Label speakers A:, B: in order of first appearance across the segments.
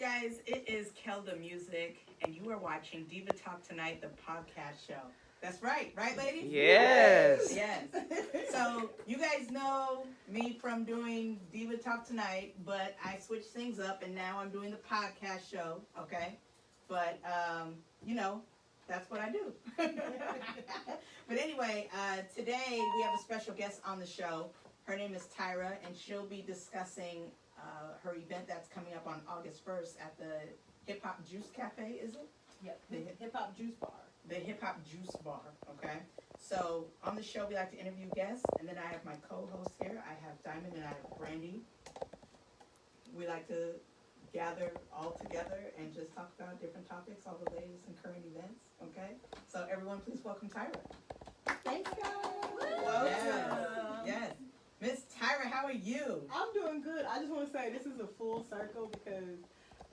A: guys? It is Keldamuzik, and you are watching Diva Talk Tonite, the podcast show. That's right, ladies?
B: Yes.
A: Yes. So, you guys know me from doing Diva Talk Tonite, but I switched things up, and now I'm doing the podcast show, okay? But, that's what I do. But anyway, today we have a special guest on the show. Her name is Taira, and she'll be discussing her event that's coming up on August 1st at the Hip Hop Juice Cafe, is it?
C: Yep, the Hip Hop Juice Bar.
A: The Hip Hop Juice Bar, okay? So on the show, we like to interview guests, and then I have my co-host here. I have Diamond and I have Brandy. We like to gather all together and just talk about different topics, all the latest and current events, okay? So everyone, please welcome Taira.
C: Thanks, guys.
A: Welcome. Yes. Miss Taira, how are you?
C: I'm doing good. I just want to say this is a full circle because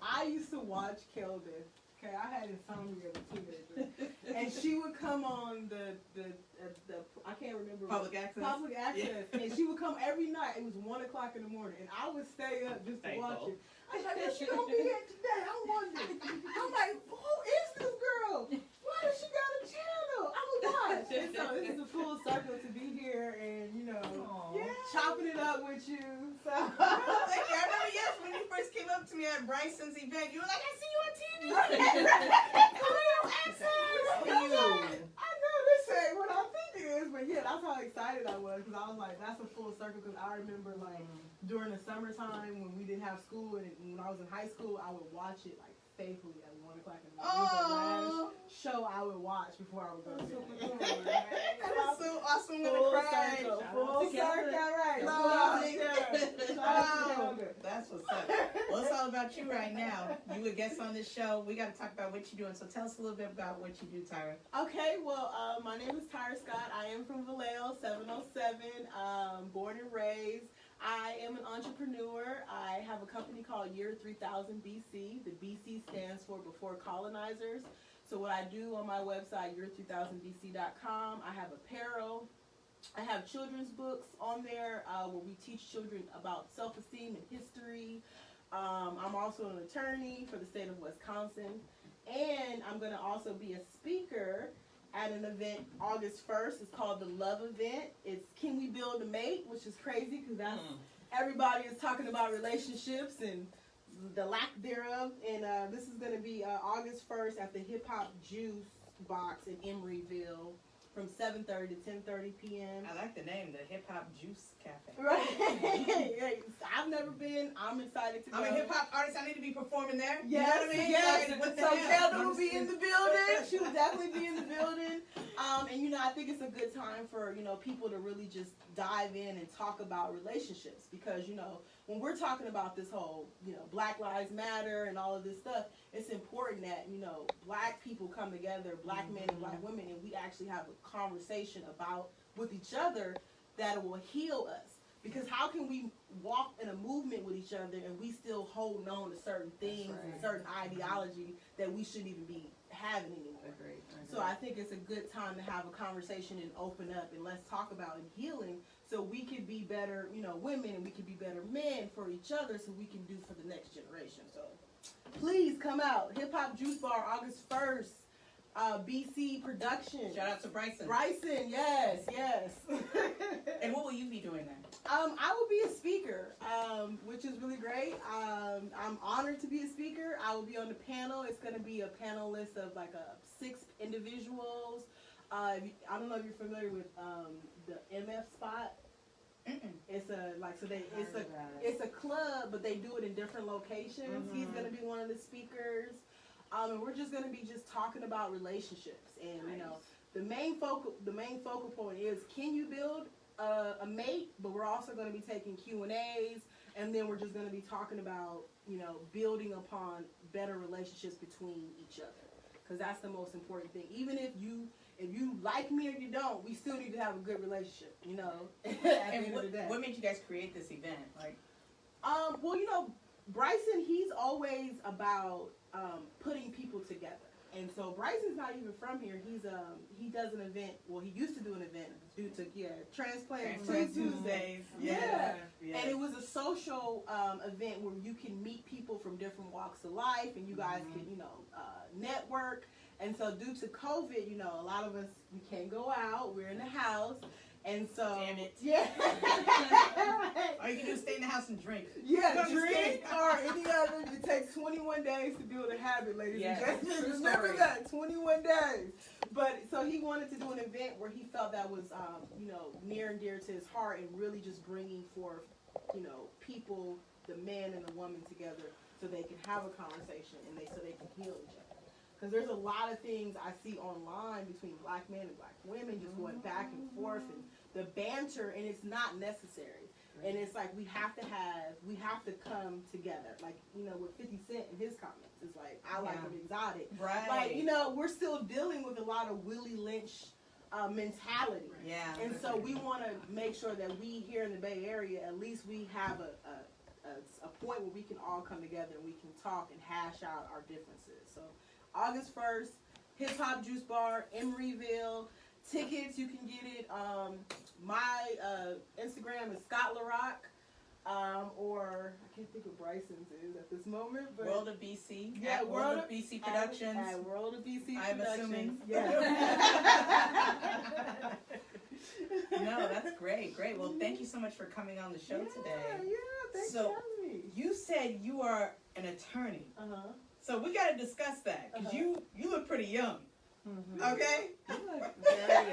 C: I used to watch Kelda. Okay, I had insomnia as a teenager, and she would come on the I can't remember
A: Public access,
C: and she would come every night. It was 1 o'clock in the morning, and I would stay up just to watch it. I was like, "Is she gonna be here today?" I'm wondering. I'm like, "Who is this girl? Why does she got a channel?" I'm gonna watch. And so this is a full circle to be here, and chopping it up with you. So
A: Thank you. I remember, yes, when you first came up to me at Bryson's event, you were like, "I see you on TV."
C: I know this ain't what I'm thinking is, but yeah, that's how excited I was because I was like, that's a full circle. Because I remember like during the summertime when we didn't have school and when I was in high school, I would watch it like faithfully at 1 o'clock in the morning. It was the last show I would watch before I would go to bed.
A: That's so awesome.
C: Full circle. Full circle, right?
A: That's what's up. Well, it's all about you right now. You a guest on this show. We got to talk about what you're doing. So tell us a little bit about what you do, Taira.
C: Okay, well, my name is Taira Scott. I am from Vallejo, 707, born and raised. I am an entrepreneur. I have a company called Year 3000 BC. The BC stands for Before Colonizers. So what I do on my website, year3000bc.com, I have apparel. I have children's books on there where we teach children about self-esteem and history. I'm also an attorney for the state of Wisconsin. And I'm going to also be a speaker at an event August 1st. It's called the Love Event. It's Can We Build a Mate, which is crazy because that's everybody is talking about relationships and the lack thereof. And this is going to be August 1st at the Hip Hop Juice Box in Emeryville from 7:30 to 10:30 p.m.
A: I like the name, the Hip Hop Juice Cafe.
C: Right. I've never been. I'm excited to go.
A: I'm a hip hop artist. I need to be performing there.
C: Yes,
A: you know what I mean?
C: yes.
A: Like,
C: So Kelda will be in the building. She will definitely be in the building. And I think it's a good time for people to really just dive in and talk about relationships because when we're talking about this whole Black Lives Matter and all of this stuff, it's important that Black people come together, Black men and Black women, and we actually have a conversation with each other that will heal us. Because how can we walk in a movement with each other and we still hold on to certain things and certain ideology that we shouldn't even be having anymore?
A: Agreed.
C: So I think it's a good time to have a conversation and open up and let's talk about healing so we can be better, women, and we can be better men for each other so we can do for the next generation. So please come out. Hip Hop Juice Bar, August 1st. BC production.
A: Shout out to Bryson.
C: Bryson, yes.
A: And what will you be doing then?
C: I will be a speaker, which is really great. I'm honored to be a speaker. I will be on the panel. It's going to be a panel list of like 6 individuals. I don't know if you're familiar with the MF spot. It's it's a club, but they do it in different locations. He's going to be one of the speakers. And we're just going to be talking about relationships, and the main focal point is can you build a mate, but we're also going to be taking Q&As, and then we're just going to be talking about building upon better relationships between each other, because that's the most important thing. Even if you like me or you don't, we still need to have a good relationship, at the end of the day.
A: What made you guys create this event?
C: Bryson, he's always about putting people together. And so Bryson's not even from here. He does an event. Well, he used to do an event due to transplant
A: Tuesdays.
C: Yeah. And it was a social event where you can meet people from different walks of life, and you guys can network. And so due to COVID, a lot of us we can't go out. We're in the house. And so,
A: damn it.
C: Yeah.
A: All you can do is stay in the house and drink.
C: Yeah, drink or any other. It takes 21 days to build a habit, ladies and gentlemen. Remember that, 21 days. But so he wanted to do an event where he felt that was, near and dear to his heart, and really just bringing forth, people, the man and the woman together, so they can have a conversation and so they can heal each other. Because there's a lot of things I see online between black men and black women just going back and forth, and the banter, and it's not necessary. And it's like we have to come together. Like, with 50 Cent in his comments, it's like, I like them exotic.
A: Right.
C: Like, we're still dealing with a lot of Willie Lynch mentality.
A: Yeah.
C: And so we want to make sure that we here in the Bay Area, at least we have a point where we can all come together and we can talk and hash out our differences. So August 1st, Hip Hop Juice Bar, Emeryville. Tickets, you can get it. My Instagram is Scott LaRock, or I can't think what Bryson's is at this moment. But
A: World of BC.
C: Yeah,
A: World of BC Productions.
C: At World of BC
A: I'm
C: Productions.
A: assuming.
C: Yeah.
A: No, that's great. Great. Well, thank you so much for coming on the show today.
C: Yeah, thanks for having me.
A: You said you are an attorney.
C: Uh-huh.
A: So we got to discuss that, because you look pretty young.
C: Mm-hmm.
A: Okay?
C: Very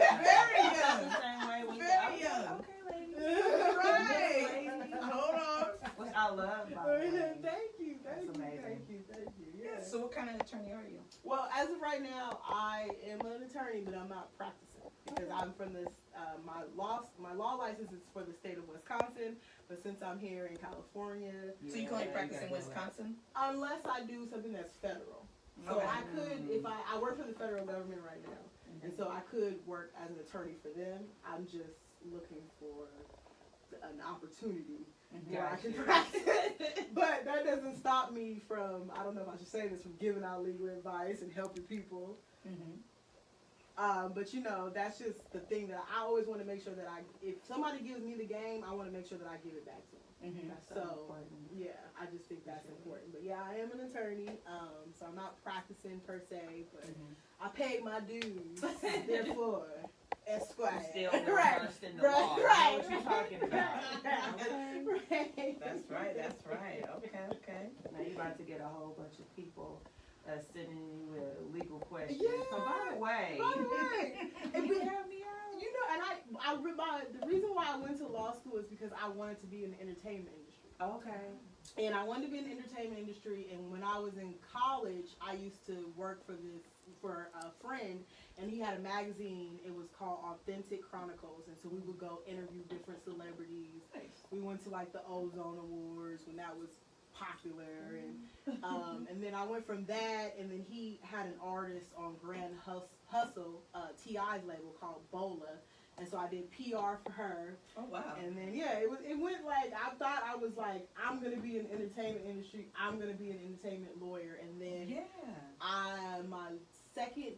C: young.
A: Very young.
B: Same way we
A: Very young.
B: Okay, lady.
A: Right. Hold on.
B: Which I love, by the way.
C: Thank you.
B: That's amazing.
C: Thank you. Yeah.
A: So what kind of attorney are you?
C: Well, as of right now, I am an attorney, but I'm not practicing because I'm from this. My law license is for the state of Wisconsin, but since I'm here in California,
A: So you can only practice in Wisconsin?
C: unless I do something that's federal. So
A: Okay.
C: I could, if I work for the federal government right now, and so I could work as an attorney for them. I'm just looking for an opportunity where I can practice. But that doesn't stop me from, I don't know if I should say this, from giving out legal advice and helping people. But that's just the thing that I always want to make sure that if somebody gives me the game, I want to make sure that I give it back to them.
B: That's so important.
C: Yeah, I just think that's important. But yeah, I am an attorney, so I'm not practicing per se, but I paid my dues, therefore, Esquire.
B: Still
C: Right.
B: versed in the law.
C: Right.
B: Know what you're talking about.
C: Right.
A: That's right. Okay.
B: Now you're about to get a whole bunch of people sending you with legal questions.
C: Yeah.
B: So by the way,
C: And we
B: help me out.
C: and the reason why I went to law school is because I wanted to be in the entertainment industry.
B: Okay.
C: And I wanted to be in the entertainment industry, and when I was in college, I used to work for a friend, and he had a magazine. It was called Authentic Chronicles, and so we would go interview different celebrities.
A: Nice.
C: We went to like the Ozone Awards when that was popular, and then I went from that, and then he had an artist on Grand Hustle, T.I.'s label called Bola. And so I did PR for her.
A: Oh wow!
C: And then it went like I thought I was like, I'm gonna be in the entertainment industry. I'm gonna be an entertainment lawyer. And then my second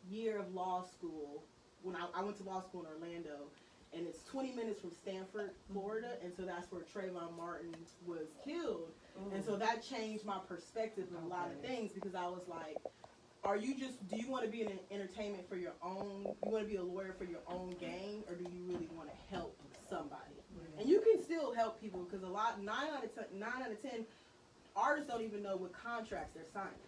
C: year of law school, when I went to law school in Orlando, and it's 20 minutes from Stanford, Florida, and so that's where Trayvon Martin was killed. And so that changed my perspective on a lot of things, because I was like, do you want to be in entertainment for your own, you want to be a lawyer for your own gain, or do you really want to help somebody? And you can still help people, because 9 out of 10 artists don't even know what contracts they're signing.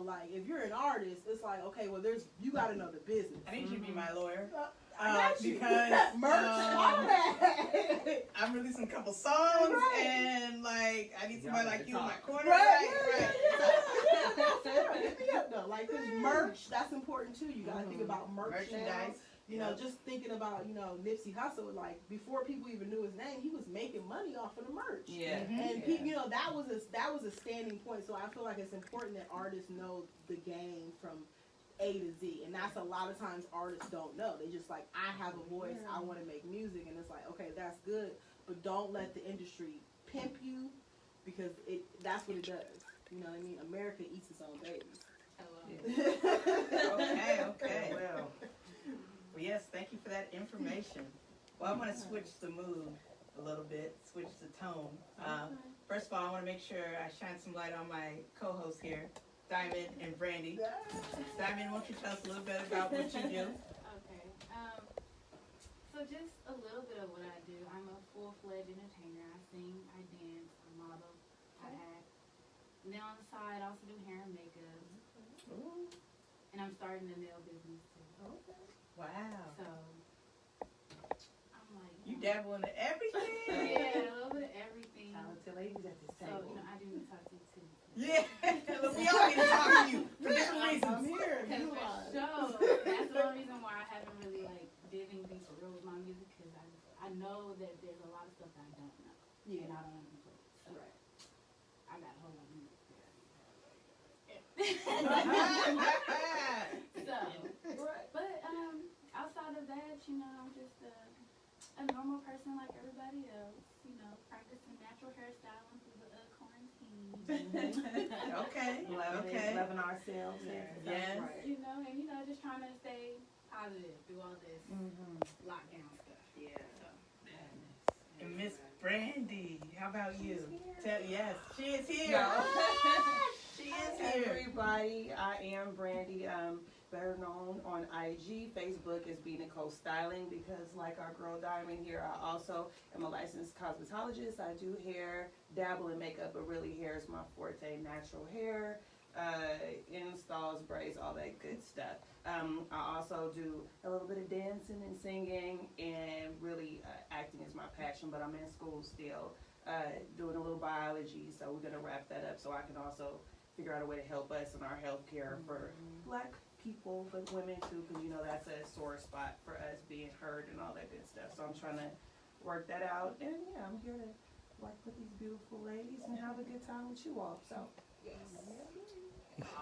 C: Like if you're an artist, it's like, okay, well you got to know the business.
A: I need you to be my lawyer.
C: Because
A: merch,
C: all that.
A: I'm releasing a couple songs, and like I need somebody like you in my corner.
C: Hit me up though. Like this merch, that's important too. You gotta think about merchandise. Just thinking about Nipsey Hussle. Like before people even knew his name, he was making money off of the merch.
B: Yeah.
C: And that was a standing point. So I feel like it's important that artists know the game from A to Z, and that's a lot of times artists don't know. They just like, I have a voice, I want to make music, and it's like, okay, that's good, but don't let the industry pimp you, because that's what it does. You know what I mean? America eats its own babies.
D: Hello.
A: Okay.
B: Well,
A: Well, yes, thank you for that information. Well, I'm going to switch the mood a little bit, switch the tone. First of all, I want to make sure I shine some light on my co-hosts here, Diamond and Brandy. Diamond, won't you tell us a little bit about what you do?
D: Okay. So just a little bit of what I do. I'm a full-fledged entertainer. I sing, I dance, I model, I act. And then on the side, I also do hair and makeup.
A: Ooh.
D: And I'm starting a nail business too.
A: Wow.
D: So I'm like,
A: You dabble into everything?
D: yeah, a little bit of everything.
B: talented ladies at this
D: So,
B: table.
D: I do need to talk to you too.
A: Yeah. Look, we all need to talk to you for different
C: I'm
A: reasons.
C: here.
D: Because
C: You
D: for
C: are.
D: sure, that's the only reason why I haven't really like did anything for real with my music, because I know that there's a lot of stuff that I don't know.
C: Yeah.
D: And I don't know play. So
C: Right.
D: I got a whole lot of music. So, but outside of that, you know, I'm just a normal person like everybody else. You know, practicing natural hairstyling through the quarantine.
A: Okay.
B: Loving, loving ourselves.
A: Yes.
C: Right.
D: You know, and just trying to stay positive through all this lockdown stuff.
B: Yeah.
D: So.
A: And Miss Brandy, how about you? Yes, she is here.
B: No.
A: She
B: Hi,
A: is here.
B: everybody. I am Brandy. Better known on IG. Facebook is B Nicole Styling, because like our girl Diamond here, I also am a licensed cosmetologist. I do hair, dabble in makeup, but really hair is my forte. Natural hair, installs, braids, all that good stuff. I also do a little bit of dancing and singing, and really acting is my passion, but I'm in school still, doing a little biology, so we're gonna wrap that up so I can also figure out a way to help us in our healthcare for Black people, but women too, because you know that's a sore spot for us, being heard and all that good stuff. So I'm trying to work that out, and yeah, I'm here to work with these beautiful ladies and have a good time with you all. So yes.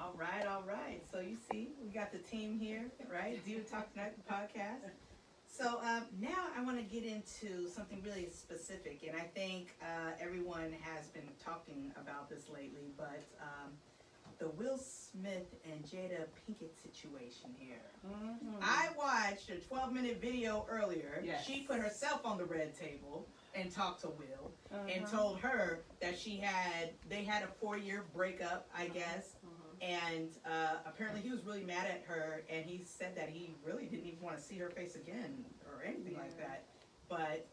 A: All right. So you see, we got the team here, right? Diva Talk Tonite, the podcast. So now I want to get into something really specific, and I think everyone has been talking about this lately, but the Will Smith and Jada Pinkett situation here. I watched a 12-minute video earlier.
B: Yes.
A: She put herself on the red table and talked to Will and told her that they had a 4-year breakup, I guess. And apparently he was really mad at her, and he said that he really didn't even want to see her face again or anything like that. But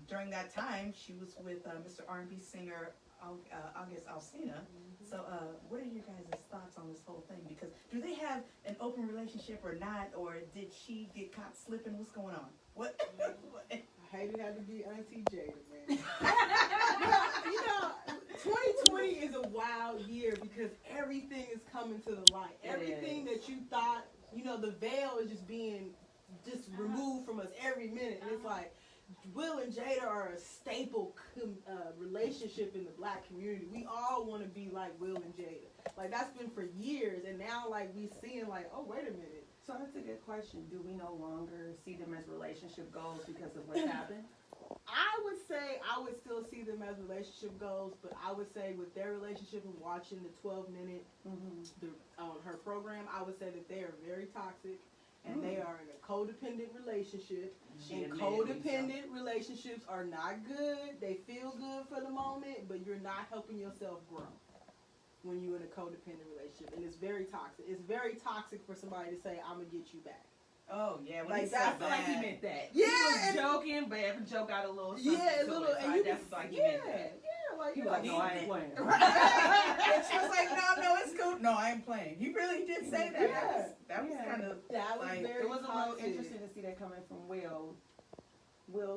A: during that time, she was with Mr. R&B singer August Alsina. So what are your guys' thoughts on this whole thing? Because do they have an open relationship or not, or did she get caught slipping? What's going on? What?
C: I hate it had to be Auntie Jada, man. You know, 2020 is a wild year because everything is coming to the light. Everything that you thought, you know, the veil is just being removed from us every minute. And it's like, Will and Jada are a staple relationship in the Black community. We all want to be like Will and Jada. Like, that's been for years, and now, like, we seeing, like, oh, wait a minute.
B: So that's a good question. Do we no longer see them as relationship goals because of what's happened?
C: I would say I would still see them as relationship goals, but I would say with their relationship and watching the 12-minute on her program, I would say that they are very toxic. And they are in a codependent relationship. And codependent relationships are not good. They feel good for the moment, but you're not helping yourself grow when you're in a codependent relationship. And it's very toxic. It's very toxic for somebody to say, I'm going to get you back.
A: Oh, yeah. When
B: Like,
A: he
B: I
A: said
B: feel like he meant that.
C: Yeah,
B: He was joking, but every joke got a little something
C: Yeah, a
B: to
C: little.
B: it. So
C: And you
B: that's like he meant that.
C: like,
B: He was like, no, I ain't playing.
A: And she was like, no, it's cool. No, I ain't playing. He really did say that.
C: Yeah.
A: That was kind of
C: that was
A: like,
C: very
B: It was a little
C: toxic.
B: interesting to see that coming from Will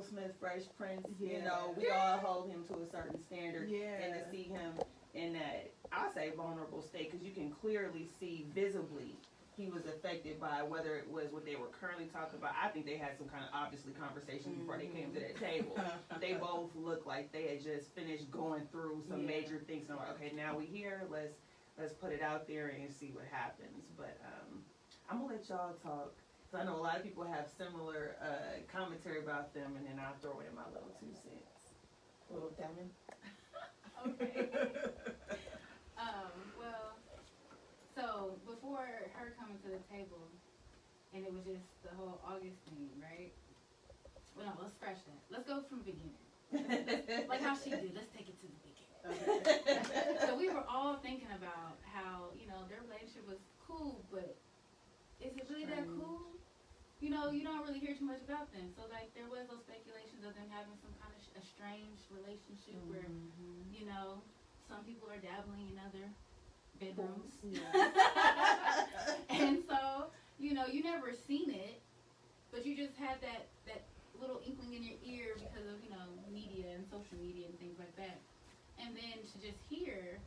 B: Smith, Fresh Prince.
C: Yeah.
B: You know, we all hold him to a certain standard.
C: Yeah.
B: And to see him in that, I'll say, vulnerable state, because you can clearly see visibly he was affected by whether it was what they were currently talking about. I think they had some kind of obviously conversation before they came to that table. They both looked like they had just finished going through some major things. And I'm like, okay, now we here. Let's put it out there and see what happens. But I'm gonna let y'all talk. So I know a lot of people have similar commentary about them, and then I'll throw in my little 2 cents.
A: little Diamond.
D: Okay. Well, so before and it was just the whole August thing, right? Well, no, let's scratch that. Let's go from the beginning. Like how she did. Let's take it to the beginning.
C: Okay.
D: So we were all thinking about how, you know, their relationship was cool, but is it really that cool? You know, you don't really hear too much about them. So, like, there was those speculations of them having some kind of a strange relationship where, you know, some people are dabbling in other bedrooms.
C: Yeah.
D: And so, you know, you never seen it, but you just had that little inkling in your ear because of, you know, media and social media and things like that. And then to just hear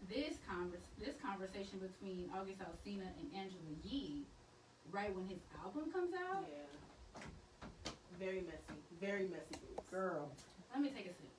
D: this conversation between August Alsina and Angela Yee right when his album comes out.
C: Yeah. Very messy. Very messy boots.
B: Girl.
D: Let me take a sip.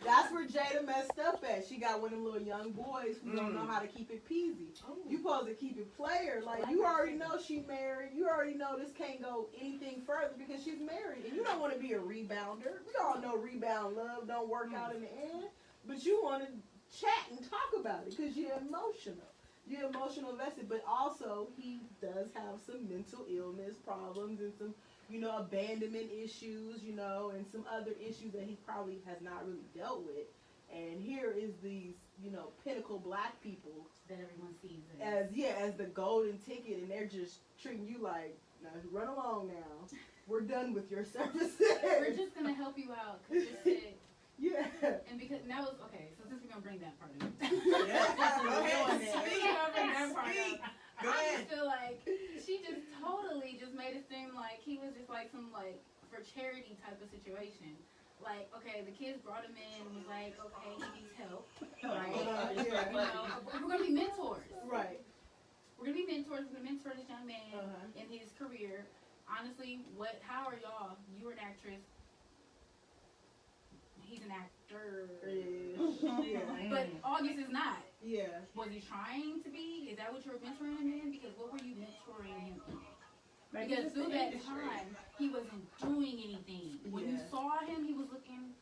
C: That's where Jada messed up at. She got one of them little young boys who don't know how to keep it peasy. You supposed to keep it player. Like, you already know she married. You already know this can't go anything further because she's married. And you don't want to be a rebounder. We all know rebound love don't work out in the end. But you want to chat and talk about it because you're emotional. You're emotional invested. But also, he does have some mental illness problems and some, you know, abandonment issues, you know, and some other issues that he probably has not really dealt with. And here is these, you know, pinnacle black people
D: That everyone sees it.
C: as the golden ticket, and they're just treating you like, now run along now. We're done with your services.
D: We're just going to help you out because you're sick.
C: Yeah.
D: And because that was, okay, so since we're going to bring that part in.
A: Yeah. Go ahead.
D: Speak of bring that part
A: Speak.
D: up.
A: Go
D: I
A: ahead.
D: just feel like she just totally just made it seem like he was just like some like for charity type of situation. Like, okay, the kids brought him in and was like, okay, he needs help. Right?
C: Yeah.
D: You know, we're going to be mentors.
C: Right.
D: We're going to be mentors. We're going to mentor this young man in his career. Honestly, how are y'all? You were an actress. He's an actor.
C: Yeah.
D: But August is not.
C: Yeah.
D: Was he trying to be? Is that what you were mentoring him in? Because what were you mentoring him in? Because through that time, he wasn't doing anything. When you saw him, he was looking.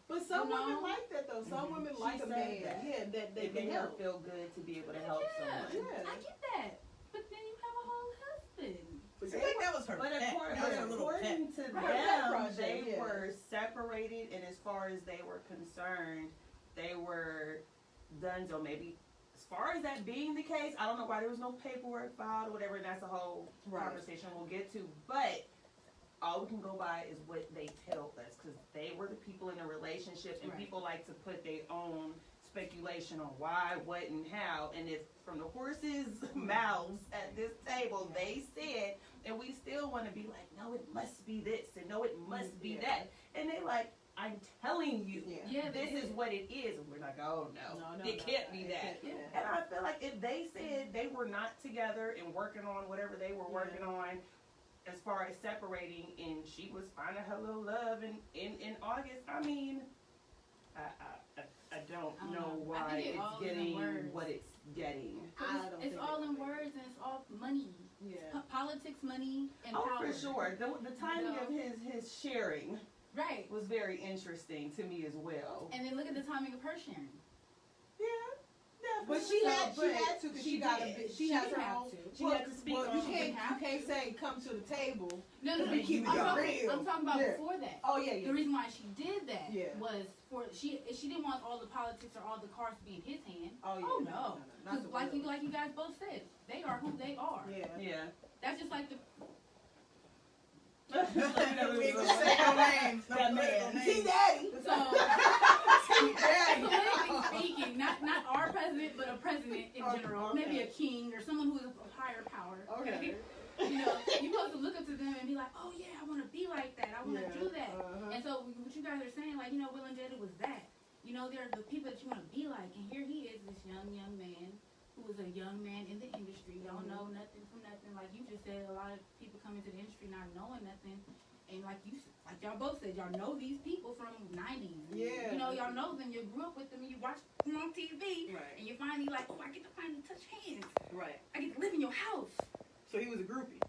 C: But some women like that though. Some women like a man.
B: That.
C: Yeah, that they
B: It made
C: can
B: her
C: help.
B: feel good to be able to help someone.
C: Yeah.
D: I get that. But then you have a whole husband.
A: I think that was her
B: But
A: pet.
B: according,
A: That was her little pet.
B: to them, they were separated, and as far as they were concerned, they were done. So maybe, as far as that being the case, I don't know why there was no paperwork filed or whatever. And that's a whole conversation we'll get to. But all we can go by is what they tell us, because they were the people in the relationship, and people like to put their own speculation on why, what, and how. And if from the horses' mouths at this table they said, and we still want to be like, no, it must be this, and no, it must be that, and they like, I'm telling you, this is what it is, and we're like, oh no, it can't be that. And I feel like if they said they were not together and working on whatever they were working on, as far as separating, and she was finding her little love in August, I mean, I don't know why it's getting what it's getting.
D: It's all in words and it's all money.
C: Yeah.
D: Politics, money, and
B: power.
D: power.
B: For sure. The timing of his sharing was very interesting to me as well.
D: And then look at the timing of her sharing.
C: Yeah. But she had to because she got a bit. She has her own.
B: She had to speak.
C: You can't say come to the table.
D: No.
C: I'm
D: talking about before that.
C: Oh yeah.
D: The reason why she did that was she didn't want all the politics or all the cards to be in his hand.
C: Oh yeah.
D: Oh no. Because like you guys both said, they are who they are.
C: Yeah.
D: That's just like the.
A: We just say our names.
C: T-Daddy.
D: So, politically speaking, not our president, but a president in general, maybe a king or someone who is of higher power.
C: Okay.
D: You know, you're supposed to look up to them and be like, oh yeah, I want to be like that. I want to do that. And so what you guys are saying, like, you know, Will and Jada was that. You know, they're the people that you want to be like. And here he is, this young man who was a young man in the industry, don't know nothing from nothing. Like you just said, a lot of people come into the industry not knowing nothing. And like y'all both said, y'all know these people from 90s.
C: Yeah.
D: You know, y'all know them. You grew up with them. You watch them on TV.
C: Right.
D: And you're finally like, oh, I get to finally touch hands.
C: Right.
D: I get to live in your house.
C: So he was a groupie.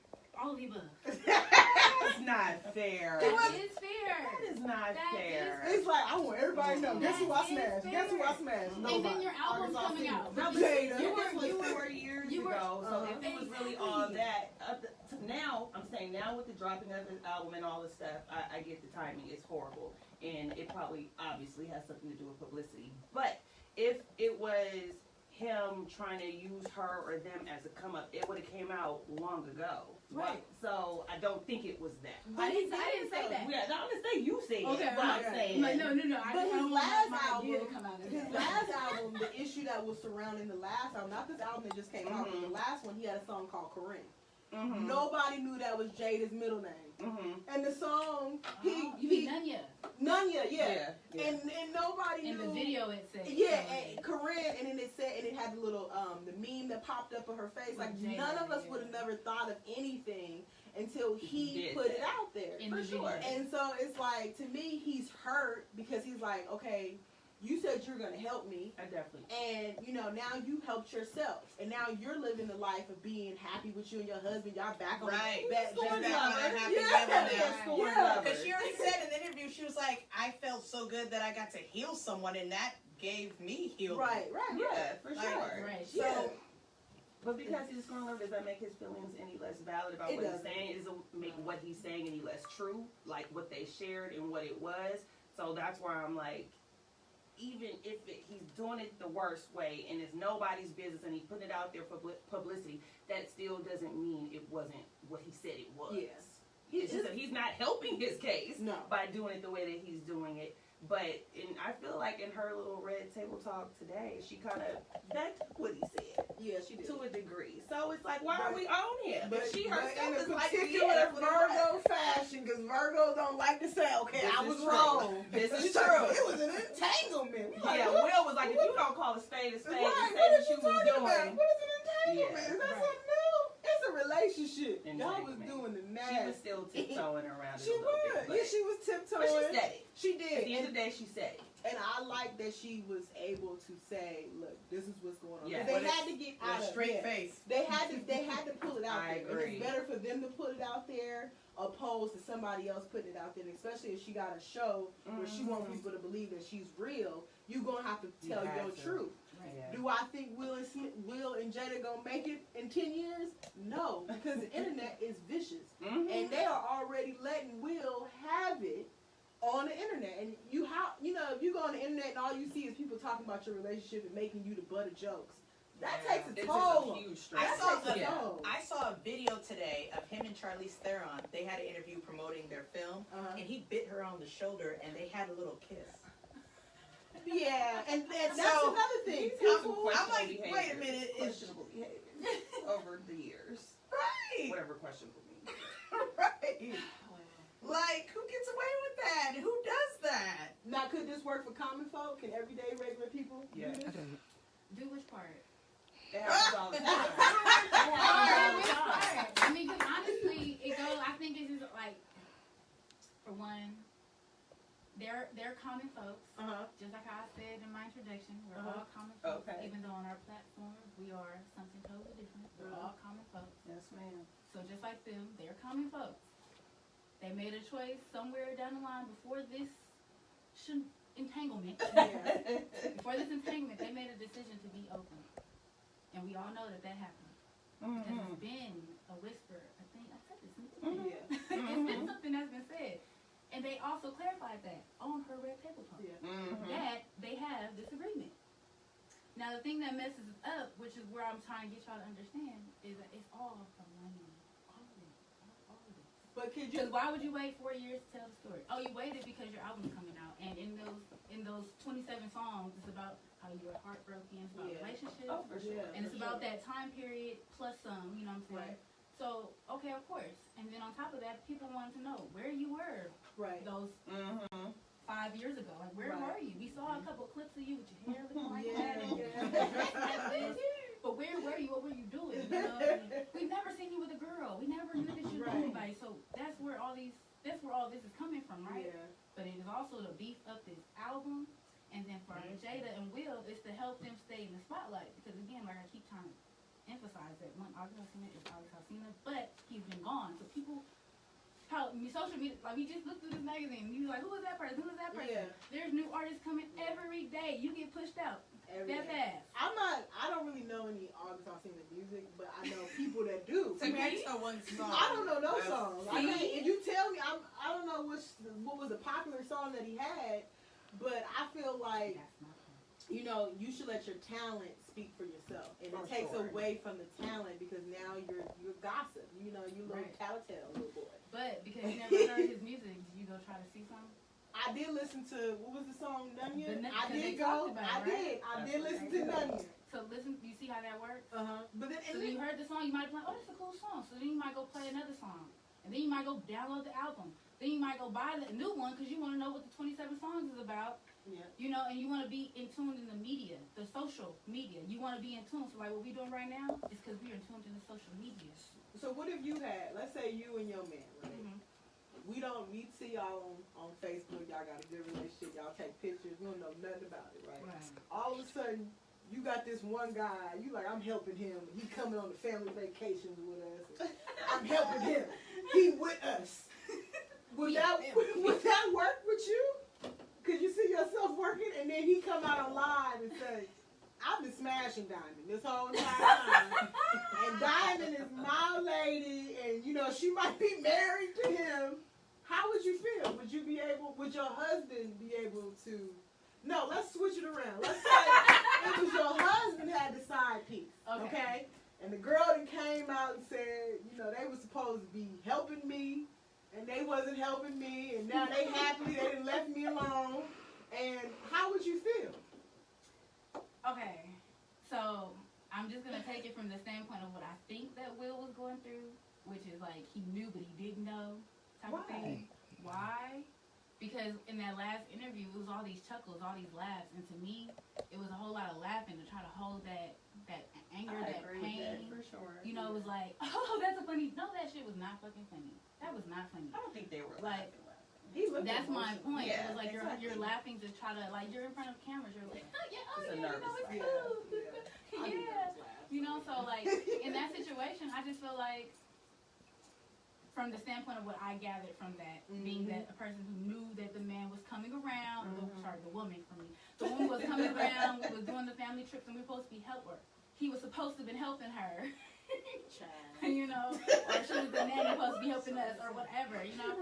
D: all of the above.
B: That's not fair.
D: That is fair.
B: That is not
D: That
B: fair.
C: It's like, I want everybody to know. Guess who I
D: That is
C: smashed? Guess who I
D: fair.
C: smashed?
D: And
C: Nobody.
D: then your album's
C: Arkansas
D: coming
C: City.
D: out.
B: No, but
C: Jada.
B: you were years
D: you were-
B: ago, so if it was really all
D: Exactly.
B: that, now, I'm saying now with the dropping of his album and all this stuff, I get the timing, it's horrible. And it probably, obviously, has something to do with publicity. But if it was him trying to use her or them as a come up, it would have came out long ago.
C: Right.
B: So I don't think it was that.
D: I didn't say that.
B: Yeah, no, I'm just saying you say
D: Okay,
B: it, but I'm
C: right.
B: saying.
D: No. I
C: But
D: just
C: his
D: don't
C: last
D: want my idea to
C: album,
D: come out of
C: his
D: that.
C: last album, the issue that was surrounding the last album, not this album that just came out, but the
B: Mhm.
C: last one, he had a song called Corinne.
B: Mm-hmm.
C: Nobody knew that was Jada's middle name.
B: Mm-hmm.
C: And the song,
D: You mean Nunya?
C: Nunya, yeah.
B: Yeah.
C: And nobody
D: In
C: knew.
D: the video it said.
C: Yeah, and Corinne, and then it said, and it had the little, the meme that popped up of her face. Like,
D: Jada,
C: none of us
D: yeah.
C: would have never thought of anything until he
B: did
C: put
B: that.
C: it out there.
D: In
B: For
D: the
B: sure.
D: video.
C: And so it's like, to me, he's hurt because he's like, okay, you said you're going to help me.
B: I definitely.
C: And, now you helped yourself. And now you're living the life of being happy with you and your husband. Y'all back on
A: Right.
C: back,
A: She's
C: back
A: back on a happy
C: Yeah.
A: level now.
B: Yeah, scoring
C: Yeah.
B: lovers.
A: Because she already said in the interview, she was like, I felt so good that I got to heal someone, and that gave me healing.
C: Right.
B: Yeah, for
A: Like,
B: sure.
D: Right.
A: So,
C: Yeah.
B: But because he's scoring love, does that make his feelings any less valid about
C: It
B: what
C: doesn't.
B: he's saying? It doesn't make what he's saying any less true, like what they shared and what it was. So that's why I'm like, even if he's doing it the worst way and it's nobody's business and he's putting it out there for publicity, that still doesn't mean it wasn't what he said it was.
C: Yes.
B: It's just that he's not helping his case
C: No.
B: by doing it the way that he's doing it. But I feel like in her little red table talk today, she kind of backed what he said
C: Yeah, she did.
B: to a degree. So it's like, why are we on him?
C: But
B: she
C: in
B: herself
C: a
B: is like,
C: particular
B: yeah, that's what it was.
C: Virgo fashion, because Virgos don't like to say, okay,
B: This
C: I
B: is
C: was
B: true.
C: wrong.
B: This is
C: She's
B: true.
C: like, it was an entanglement. Like,
B: Yeah,
C: what-
B: Will was like, if you don't call a spade a spade,
C: Right,
B: and
C: what
B: say
C: are
B: what
C: you
B: you was
C: talking about?
B: doing.
C: What is an entanglement?
B: Yeah.
C: Is that
D: Right.
C: something new? It's a relationship. Y'all was
B: Entanglement.
C: doing the
B: She
C: math.
B: was still tiptoeing around it
C: She
B: a little
C: was.
B: bit.
C: Yeah, she was tiptoeing.
B: But she said it.
C: She
B: At
C: did.
B: the end of the day, she said it.
C: And I like that she was able to say, look, this is what's going on.
B: Yeah.
C: They
A: With
C: had to get
A: with
C: out
A: a
C: of
A: straight
C: it.
A: face.
C: They had to pull it out
B: I
C: there. And
B: agree.
C: it's better for them to put it out there opposed to somebody else putting it out there. And especially if she got a show where she wants people to believe that she's real, you're gonna have to
B: You
C: tell
B: have
C: your
B: to.
C: truth.
B: Yeah.
C: Do I think Will and Jada gonna make it in 10 years? No, because the internet is vicious.
B: Mhm.
C: And they are already letting Will have it on the internet. And if you go on the internet and all you see is people talking about your relationship and making you the butt of jokes, that
B: Yeah.
C: takes a
B: It's
C: toll.
B: just a huge
A: I
B: stress.
A: saw,
C: That takes a
B: Yeah.
C: toll.
A: I saw a video today of him and Charlize Theron. They had an interview promoting their film,
C: Uh-huh.
A: and he bit her on the shoulder, and they had a little kiss.
C: Yeah, and that's
A: So,
C: another thing.
B: He's had some
C: People,
A: I'm like,
B: questionable
A: wait a
B: behavior.
A: minute, it's-
B: Questionable behavior over the years.
A: Right.
B: Whatever questionable means.
A: Right. Like, who gets away with that? Who does that?
C: now could this work for common folk? Can everyday regular people
B: Yeah.
C: do this?
D: Do which part?
B: It happens all the time.
D: Which part? I mean, because honestly, it goes. I think it's just like, for one, they're common folks.
C: Uh-huh.
D: Just like how I said in my introduction, we're
C: Uh-huh.
D: all common folks.
B: Okay.
D: Even though on our platforms we are something totally different, we're all common folks.
B: Yes, ma'am.
D: So just like them, they're common folks. They made a choice somewhere down the line before this entanglement.
C: Yeah.
D: Before this entanglement, they made a decision to be open, and we all know that happened. Because it's been a whisper. I think I said this in the beginning.
C: Yeah.
D: It's been something that's been said, and they also clarified that on her red table talk.
C: Yeah.
D: That they have disagreement. Now the thing that messes us up, which is where I'm trying to get y'all to understand, is that it's all for money. All of it. All of it.
C: But could
D: Because
C: you?
D: why would you wait 4 years to tell the story? Oh, you waited because your album's coming out, and in those 27 songs, it's about how you were heartbroken, it's about
C: Yeah.
D: relationships,
B: Oh, for sure.
C: Yeah.
D: and it's
C: for
D: about
C: sure.
D: that time period plus some. You know what I'm saying?
C: Right.
D: So okay, of course. And then on top of that, people wanted to know where you were
C: Right.
D: those 5 years ago. Like, where
C: Right.
D: were you? We saw a couple clips of you with your hair looking like
C: Yeah,
D: that. and
C: yeah.
D: like this. But where were you? What were you doing? You know? And we've never seen you with a girl. We never knew that you were
C: Right.
D: anybody. So that's where all this is coming from, right?
C: Yeah.
D: But it is also to beef up this album, and then for Jada and Will, it's to help them stay in the spotlight. Because again, like I keep trying to emphasize that one August Alsina is August Alsina, but he's been gone. So people, social media, like we just looked through this magazine and you like, who is that person? Who is that person?
C: Yeah.
D: There's new artists coming every day. You get pushed out that fast.
C: I don't really know any artists I've seen the music, but I know people that do.
A: So maybe one song.
C: I don't know no songs. I mean, if you tell me, I don't know what was a popular song that he had, but I feel like, you know, you should let your talent speak for yourself, and it takes away from the talent because now you're gossip. You know, you little tattletale little boy.
D: But because you never heard his music, did you go try to see something?
C: I did listen to, what was the song, Nunyan? I did listen to Nunyan.
D: So listen, you see how that works?
C: But then,
D: so you heard the song, you might be like, oh, that's a cool song. So then you might go play another song. And then you might go download the album. Then you might go buy the new one because you want to know what the 27 songs is about.
C: Yeah.
D: You know, and you want to be in tune in the media, the social media. You want to be in tune. So like what we doing right now is because we are in tune in the social media.
C: So what if you had, let's say you and your man, right? We see y'all on Facebook, y'all got a good relationship, y'all take pictures, we don't know nothing about it, right? All of a sudden, you got this one guy, you like, I'm helping him, he coming on the family vacations with us, I'm helping him, he with us. Would that work with you? Could you see yourself working, and then he come out on live and say, I've been smashing Diamond this whole entire time, and Diamond is my lady, and you know, she might be married to him. How would you feel? Would your husband be able to, no, let's switch it around. Let's say it was your husband had the side piece, okay? And the girl that came out and said, you know, they were supposed to be helping me, and they wasn't helping me, and now they happy, they done left me alone, and how would you feel?
D: Okay, so I'm just going to take it from the standpoint of what I think that Will was going through, which is like he knew but he didn't know type of thing. Why? Because in that last interview, it was all these chuckles, all these laughs, and to me, it was a whole lot of laughing to try to hold that anger, that pain.
B: For sure.
D: You know, it was like, oh, that's a funny. No, that shit was not fucking funny. That was not funny.
B: I don't think they were
D: like. That's my point. Yeah, it was like you're laughing to try to, like, you're in front of cameras. You're like, oh yeah, you know, it's cool. Yeah. You know, so like in that situation, I just feel like, from the standpoint of what I gathered from that, being that a person who knew that the man was coming around, the woman for me, the woman was coming around, was doing the family trips, and we were supposed to be helper. He was supposed to have been helping her. You know, or she was the nanny supposed to be helping us or whatever, you know.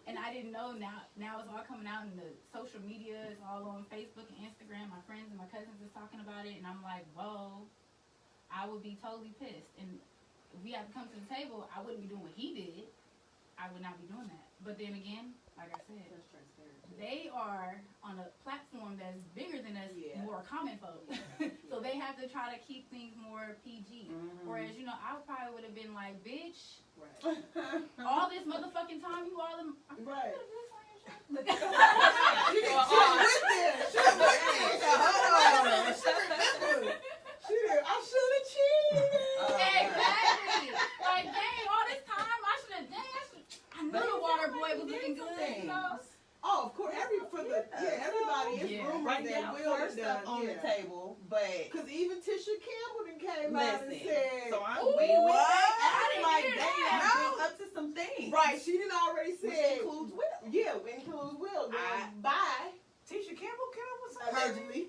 D: And I didn't know. Now it's all coming out in the social media. It's all on Facebook and Instagram. My friends and my cousins is talking about it, and I'm like, whoa, I would be totally pissed. And if we had to come to the table, I wouldn't be doing what he did. I would not be doing that. But then again, like I said, they are on a platform that's bigger than us, more common folk. So they have to try to keep things more PG. Whereas, you know, I probably would have been like, bitch, all this motherfucking time, you all them.
C: Right.
D: She
C: I should have cheated.
D: Exactly. Like, dang, all this time, I knew the water boy was looking good, you know?
C: Oh, of course, everybody is rumored
B: right
C: that
B: now,
C: Will
B: first up on the table, but
C: because even Tisha Campbell done came out and said,
B: so I'm
C: waiting with
B: that.
C: like, damn,
B: up to some things.
C: Right, she didn't already say.
B: Which includes Will.
C: Yeah, includes Will. Bye.
A: Tisha Campbell came up with
C: Allegedly.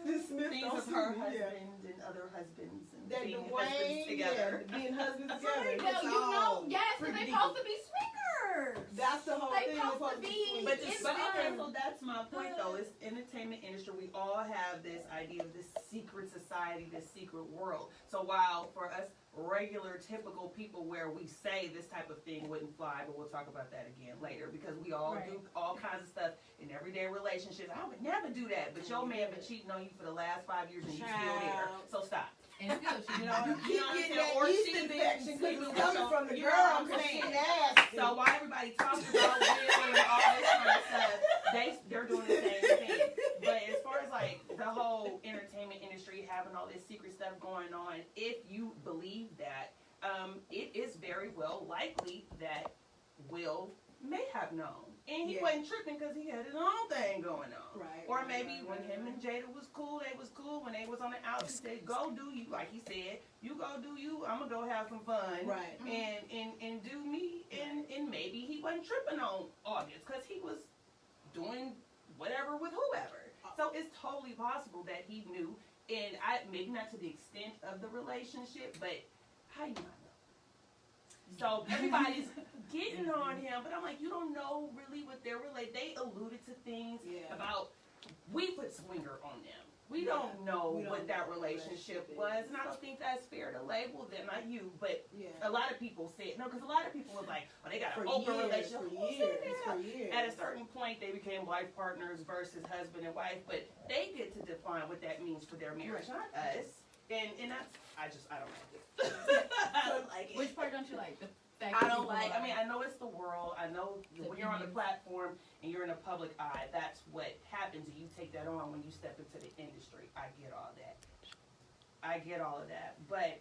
C: The Smith
B: things of her husband and other husbands and
C: that
B: being
C: Dwayne,
B: husbands together.
C: being husbands together.
D: You know, yes, because they're supposed to be swingers.
C: That's the whole
D: They
C: thing.
D: supposed to be.
B: But okay, so that's my point though. It's entertainment industry. We all have this idea of this secret society, this secret world. So while for us regular, typical people where we say this type of thing wouldn't fly, but we'll talk about that again later because we all do all kinds of stuff in everyday relationships. I would never do that, but your man been cheating on you for the last 5 years and you still there. So stop.
D: And still,
C: you keep getting that yeast infection because it's coming from the girl.
B: So while everybody talks about Will and all this kind of stuff, they're doing the same thing. But as far as like the whole entertainment industry having all this secret stuff going on, if you believe that, it is very well likely that Will may have known. And he wasn't tripping because he had his own thing going on.
C: Right.
B: Or maybe when him and Jada was cool, they was cool. When they was on the outs, he said, go do you. Like he said, you go do you. I'm going to go have some fun.
C: Right.
B: And do me. And maybe he wasn't tripping on August because he was doing whatever with whoever. So it's totally possible that he knew. And maybe not to the extent of the relationship, but how you not know? So everybody's getting on him, but I'm like, you don't know really what they're related. They alluded to things about, we put swinger on them. We don't know what that relationship was, and I don't think that's fair to label them, not you, but a lot of people said, no, because a lot of people was like, oh, they got an open relationship.
C: For years.
B: At a certain point, they became life partners versus husband and wife, but they get to define what that means for their marriage, not us. And that's, I don't like it. I don't like it.
D: Which part don't you like? The fact
B: I don't like, I mean, I know it's the world. I know when you're on the platform and you're in a public eye, that's what happens. And you take that on when you step into the industry. I get all that. But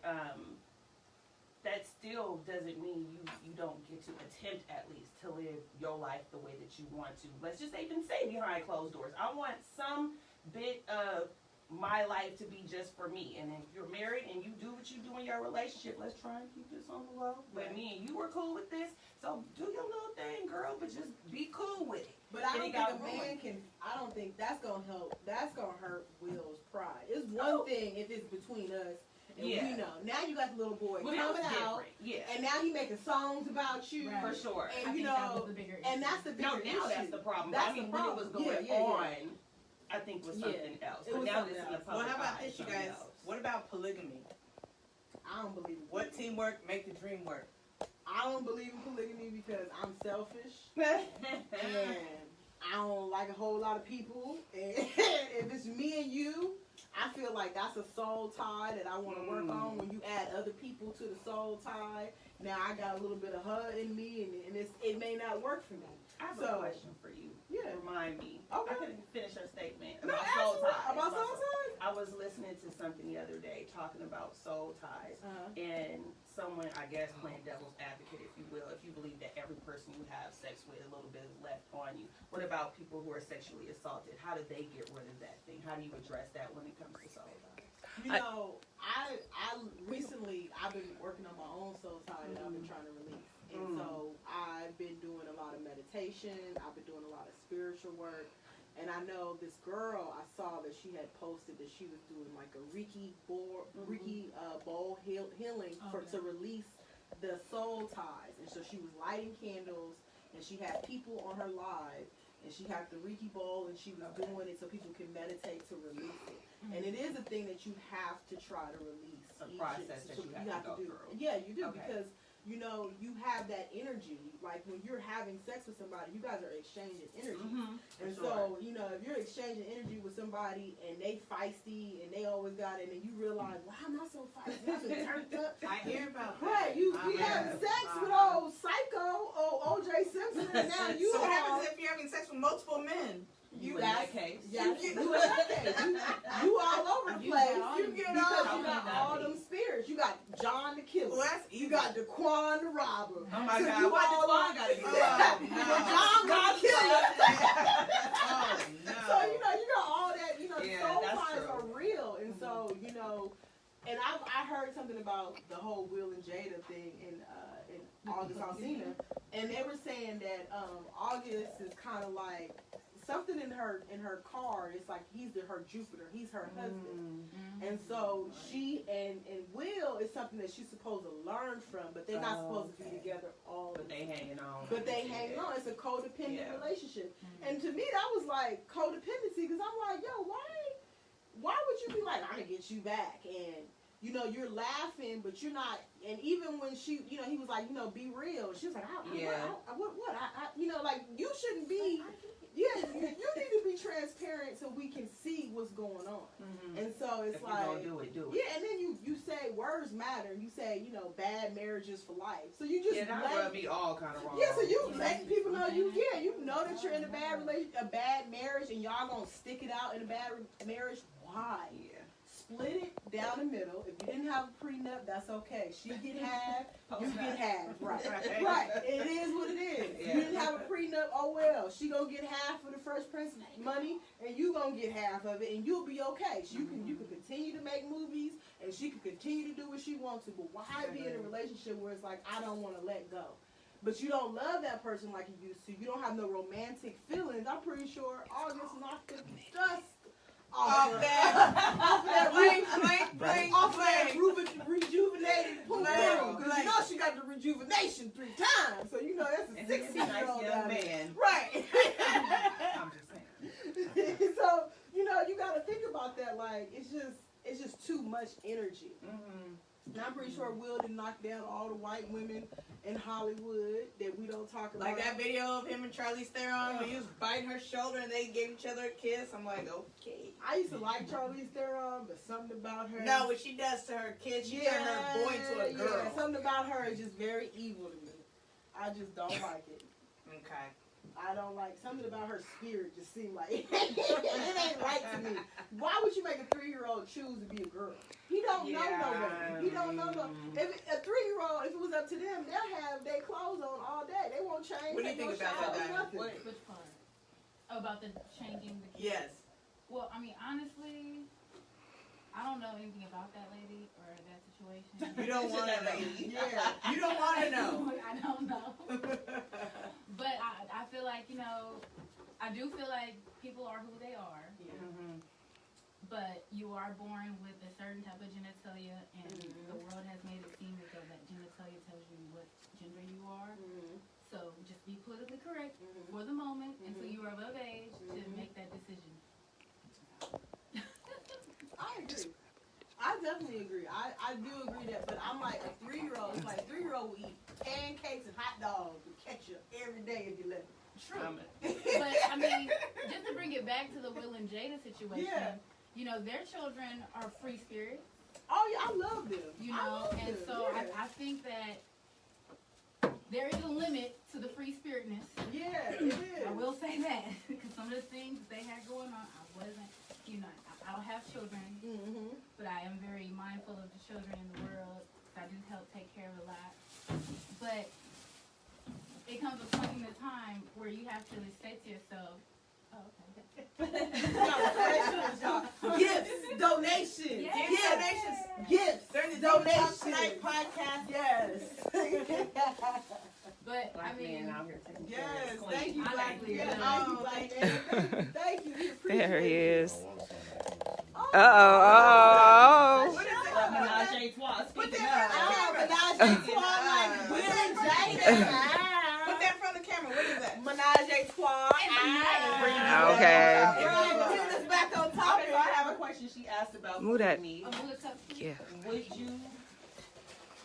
B: that still doesn't mean you don't get to attempt at least to live your life the way that you want to. Let's just even say behind closed doors. I want some bit of my life to be just for me. And if you're married and you do what you do in your relationship, let's try and keep this on the low. But me and you were cool with this, so do your little thing, girl, but just be cool with it.
C: But I don't think a man can, I don't think that's going to help, that's going to hurt Will's pride. It's one thing if it's between us and we know. Now you got the little boy coming out, and now he making songs about you.
B: Right. For sure.
C: And you know, and that's the bigger issue.
B: Now that's the problem.
C: That's
B: I mean,
C: the problem.
B: when it was going on, I think was something else. But now this in the public.
A: Well, how about this, you guys? What about polygamy?
C: I don't believe in
A: What teamwork make the dream work?
C: I don't believe in polygamy because I'm selfish and I don't like a whole lot of people. And if it's me and you, I feel like that's a soul tie that I want to work on. When you add other people to the soul tie, now I got a little bit of her in me, and it may not work for me.
B: I have a question for you.
C: Yeah.
B: Remind me.
C: Okay.
B: I couldn't finish her statement
C: No,
B: about soul ties.
C: About soul ties?
B: I was listening to something the other day talking about soul ties, and someone, I guess, playing devil's advocate, if you will, if you believe that every person you have sex with, a little bit is left on you. What about people who are sexually assaulted? How do they get rid of that thing? How do you address that when it comes to soul ties?
C: You know, I recently, I've been working on my own soul tie that I've been trying to release. And so I've been doing a lot of meditation. I've been doing a lot of spiritual work. And I know this girl, I saw that she had posted that she was doing like a Reiki bowl healing to release the soul ties. And so she was lighting candles, and she had people on her live, and she had the Reiki bowl, and she was doing it so people can meditate to release it. And it is a thing that you have to try to release.
B: A process that you have to go through.
C: Yeah, you do, because you know, you have that energy. Like when you're having sex with somebody, you guys are exchanging energy. And so, you know, if you're exchanging energy with somebody and they feisty and they always got it, and you realize, why am I so feisty? I'm so turned up.
A: I hear about that.
C: Right, you having sex with old Psycho, old O.J. Simpson, and now you
A: So what happens if you're having sex with multiple men?
B: You in that case.
C: Yeah, you in that case. You all over the place. You get all, you got all them spirits. You got John the Killer.
A: Well, that's
C: You got Daquan the Robber.
A: Oh my
C: So
A: God!
C: you
A: Why
C: all
A: Daquan gotta get that?
C: John got killed.
A: Oh no!
C: So you know you got all that. You know, soul
B: that's
C: ties
B: true.
C: are real, and so you know. And I heard something about the whole Will and Jada thing in August Alsina, and they were saying that August is kind of like something in her card. It's like he's her Jupiter. He's her husband, and so she and Will is something that she's supposed to learn from, but they're not supposed to be together all the time.
B: But they hanging on.
C: But they hang on. It's a codependent relationship, and to me that was like codependency, because I'm like, yo, why would you be like, I'm gonna get you back, and you know, you're laughing, but you're not. And even when she, you know, he was like, you know, be real. She was like, what? You know, like, you shouldn't be. Yeah, you need to be transparent so we can see what's going on. And so it's
B: if
C: like,
B: you're gonna do it.
C: Yeah, and then you say words matter. You say, you know, bad marriages for life. So you just
B: that rub me all kind of wrong.
C: Yeah, so you letting people know you know that you're in a bad marriage, and y'all gonna stick it out in a bad marriage. Why?
B: Yeah.
C: split it down the middle. If you didn't have a prenup, that's okay. She get half, you get half. Right. Right. It is what it is.
B: Yeah.
C: You didn't have a prenup, oh well. She gonna get half of the Fresh Prince money, and you gonna get half of it, and you'll be okay. So you can continue to make movies, and she can continue to do what she wants to. But why be in a relationship where it's like, I don't want to let go? But you don't love that person like you used to. You don't have no romantic feelings. I'm pretty sure August knocked the dust off that rejuvenated pool. Because you know she got the rejuvenation 3 times. So you know that's a 16-year-old young man. Right.
B: I'm just saying.
C: So, you know, you got to think about that. Like, it's just too much energy. And I'm pretty sure Will did knock down all the white women in Hollywood that we don't talk about.
A: Like that video of him and Charlize Theron when he was biting her shoulder and they gave each other a kiss. I'm like, okay.
C: I used to like Charlize Theron, but something about her.
A: No, what she does to her kids, she turned her boy to a girl.
C: Yeah, something about her is just very evil to me. I just don't like it.
A: Okay.
C: I don't like something about her spirit. Just seemed like it ain't right to me. Why would you make a 3-year-old choose to be a girl? He don't know no better. He don't know no. If a 3-year-old, if it was up to them, they'll have their clothes on all day. They won't change.
A: What do you think about that, Diamond?
D: Which part? Oh, about the changing the kids?
A: Yes.
D: Well, I mean, honestly, I don't know anything about that lady or that situation.
A: You don't want to know.
C: Yeah.
A: You don't want to know.
D: I don't know. But I feel like, you know, I do feel like people are who they are.
C: Yeah.
D: But you are born with a certain type of genitalia, and the world has made it seem as though that genitalia tells you what gender you are. So just be politically correct for the moment until you are of age to make that decision.
C: I agree. I definitely agree. I do agree that, but I'm like a 3-year-old. It's like 3-year-old will eat pancakes and hot dogs with ketchup every day if you let them.
D: True. But I mean, just to bring it back to the Will and Jada situation, you know, their children are free spirits.
C: Oh yeah, I love them.
D: You know, and so I think that there is a limit to the free spiritness.
C: Yeah, it is.
D: I will say that because some of the things they had going on, I wasn't, you know, I don't have children, but I am very mindful of the children in the world. I do help take care of a lot, but it comes a point in the time where you have to say to yourself, oh, okay.
C: Gifts, donations, gifts,
A: During the
C: donations.
A: Diva Talk Tonite podcast.
C: Yes.
D: But
B: Black
D: I mean,
B: man out here taking care
C: Yes,
B: of his
C: thank
B: queen.
C: you, Black
D: Thank you.
C: man. Thank you, Black man. Thank you. We appreciate
E: There he
C: it.
E: is.
C: Oh.
E: Uh-oh.
A: What is it?
B: Menage a trois.
A: Put
B: Speaking
A: that
B: of.
A: on
C: Menage a trois like Will and Jada.
A: Put that in front of the camera. What is that?
C: Menage a trois.
E: Okay.
C: Put us back on topic.
B: Okay, so I have a question she asked about
E: Move that.
B: me.
E: Yeah.
B: Would you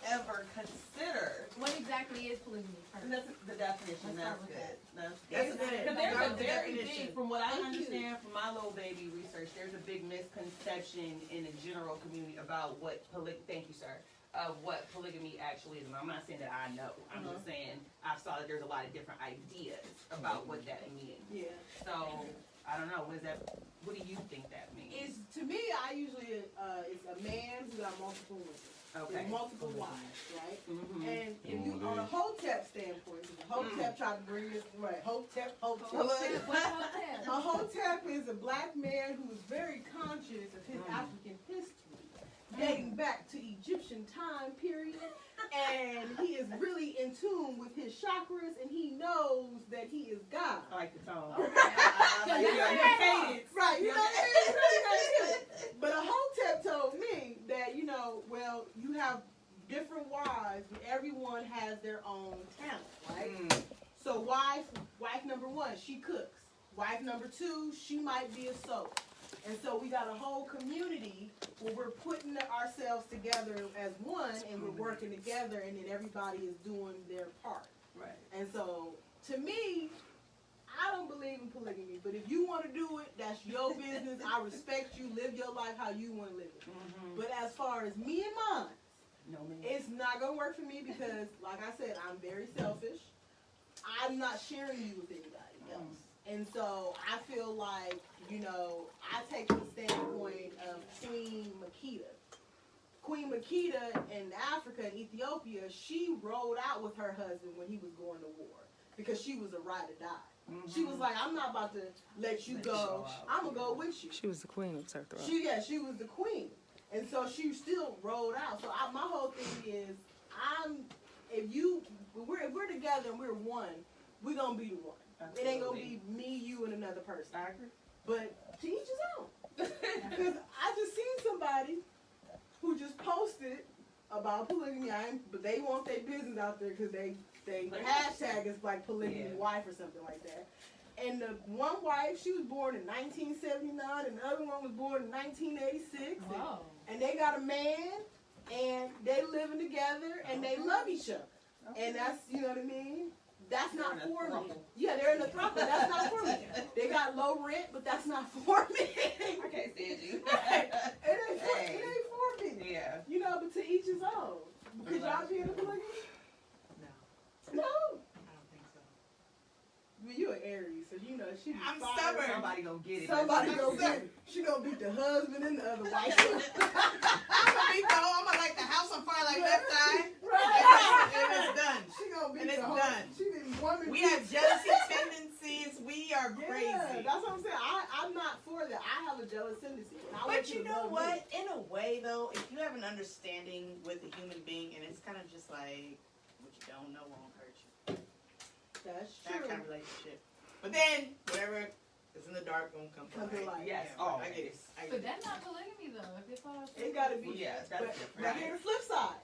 B: ever consider?
D: what exactly is polygamy?
B: And that's the definition.
D: Let's
B: That's
D: start with
B: good. That's
A: That's
B: good.
A: good.
B: Because there's
A: Start
B: a
A: with the
B: very
A: definition.
B: big, from what I
C: Thank you.
B: understand from my little baby research, there's a big misconception in the general community about what thank you, sir, of what polygamy actually is. And I'm not saying that I know. I'm just saying I saw that there's a lot of different ideas about what that means.
C: Yeah.
B: So I don't know. What is that? What do you think that means?
C: It's, to me, I usually, it's a man who got multiple women.
B: Okay.
C: With multiple wives, right?
B: Mhm.
C: And if you, on a Hotep standpoint, if Hotep tried to bring this, right, Hotep.
D: What's that?
C: A Hotep is a black man who is very conscious of his African history, dating back to Egyptian time period, and he is really in tune with his chakras, and he knows that he is God.
B: I like the tone.
C: Right, you know what I mean? But a Hotep told me that, you know, well, you have different wives, but everyone has their own talent, right? So wife number 1, she cooks. Wife number 2, she might be a sewer. And so we got a whole community where we're putting ourselves together as one, and we're working together, and then everybody is doing their part.
B: Right.
C: And so, to me, I don't believe in polygamy, but if you want to do it, that's your business. I respect you. Live your life how you want to live it. But as far as me and mine,
B: No, man.
C: it's not going to work for me because, like I said, I'm very selfish. I'm not sharing you with anybody else. And so I feel like, you know, I take the standpoint of Queen Queen Makita in Africa and Ethiopia, she rode out with her husband when he was going to war because she was a ride or die. She was like, I'm not about to let you go. I'm going to go with you.
E: She was the queen of Turk Throat.
C: She was the queen. And so she still rolled out. So my whole thing is, if we're together and we're one, we're going to be the one. Absolutely. It ain't going to be me, you, and another person.
B: I agree.
C: But to each his own. Because I just seen somebody who just posted about polygamy, but they want their business out there because they hashtag is like polygamy wife or something like that. And the one wife, she was born in 1979, and the other one was born in 1986.
D: Wow.
C: And they got a man, and they living together, and they love each other. And that's, you know what I mean? That's not for me. Yeah, they're in a couple. That's not for me. They got low rent, but that's not for me.
B: I can't stand you.
C: It ain't for me.
B: Yeah.
C: You know, but to each his own. Could y'all be in a polygamy? No.
A: I don't think so.
C: Well, you're an Aries, so you know she be
A: I'm
C: fired.
A: stubborn.
B: Somebody gonna get it.
C: Somebody gonna get it. She gonna beat the husband and the other wife.
A: I'm gonna light the house on fire like Left Eye.
C: Right.
A: And it's done.
C: She gonna beat
A: And it's
C: the whole.
A: done.
C: She didn't woman.
A: We have jealousy tendencies. We are crazy.
C: Yeah, that's what I'm saying. I'm not for that. I have a jealous tendency. And I want
A: But you
C: to
A: know
C: love
A: what?
C: me.
A: In a way, though, if you have an understanding with a human being, and it's kind of just like what you don't know won't hurt you.
C: That's
A: That
C: true.
A: kind of relationship. But then whatever is in the dark won't come
C: Come
A: to
C: to
A: light.
C: light.
B: Yes,
A: Yeah, I get it. I
D: But
A: get it.
D: that's not polygamy though. If it's all
C: It gotta be.
B: Yeah, that's
C: but,
B: different.
C: but here's the flip side.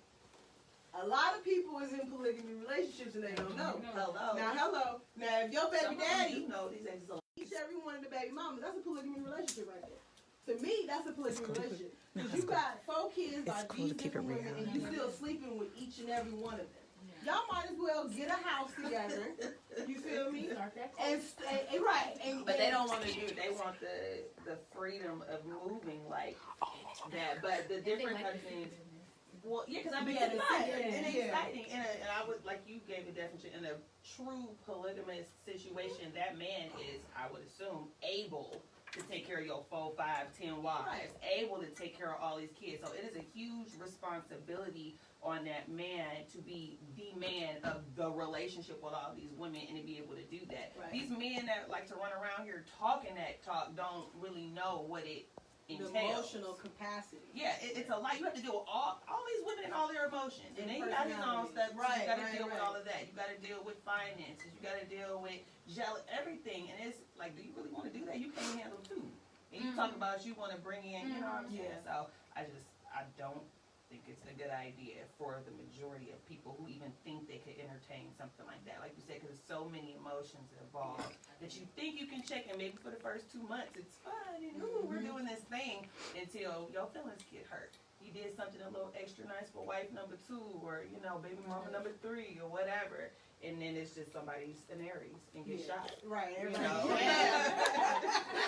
C: A lot of people is in polygamy relationships and they don't know.
B: Hello.
C: Now, if your baby
B: Some of them
C: daddy
B: do know these exes are
C: each every one of the baby mamas, that's a polygamy relationship right there. To me, that's a polygamy relationship. Because you got 4 kids by
E: cool to
C: these
E: keep it
C: different women
E: real.
C: and you still sleeping with each and every one of them. Y'all might as well get a house together. You feel me?
D: Start that
C: And stay right. And,
B: But they don't want to do. They want the freedom of moving like that. But the difference I think. Well, yeah, because I mean, it's exciting. It's exciting, and I would like you gave a definition. In a true polygamous situation, that man is, I would assume, able to take care of your 4, 5, 10 wives, able to take care of all these kids. So it is a huge responsibility on that man to be the man of the relationship with all these women and to be able to do that. Right. These men that like to run around here talking that talk don't really know what it entails.
C: The emotional capacity.
B: Yeah, it's a lot. You have to deal with all these women and all their emotions. And then you got his own stuff.
C: Right,
B: you got to deal with all of that. You got to deal with finances. You got to deal with everything. And it's like, do you really want to do that? You can't handle two. And you talk about you want to bring in, you know what I'm saying? So I don't think it's a good idea for the majority of people who even think they could entertain something like that. Like you said, because there's so many emotions involved that you think you can check, and maybe for the first 2 months it's fun and we're doing this thing until your feelings get hurt. You did something a little extra nice for wife number 2 or, you know, baby mama number 3 or whatever. And then it's just somebody's an Aries and get shot.
C: Right,
B: You
C: everybody.
B: know?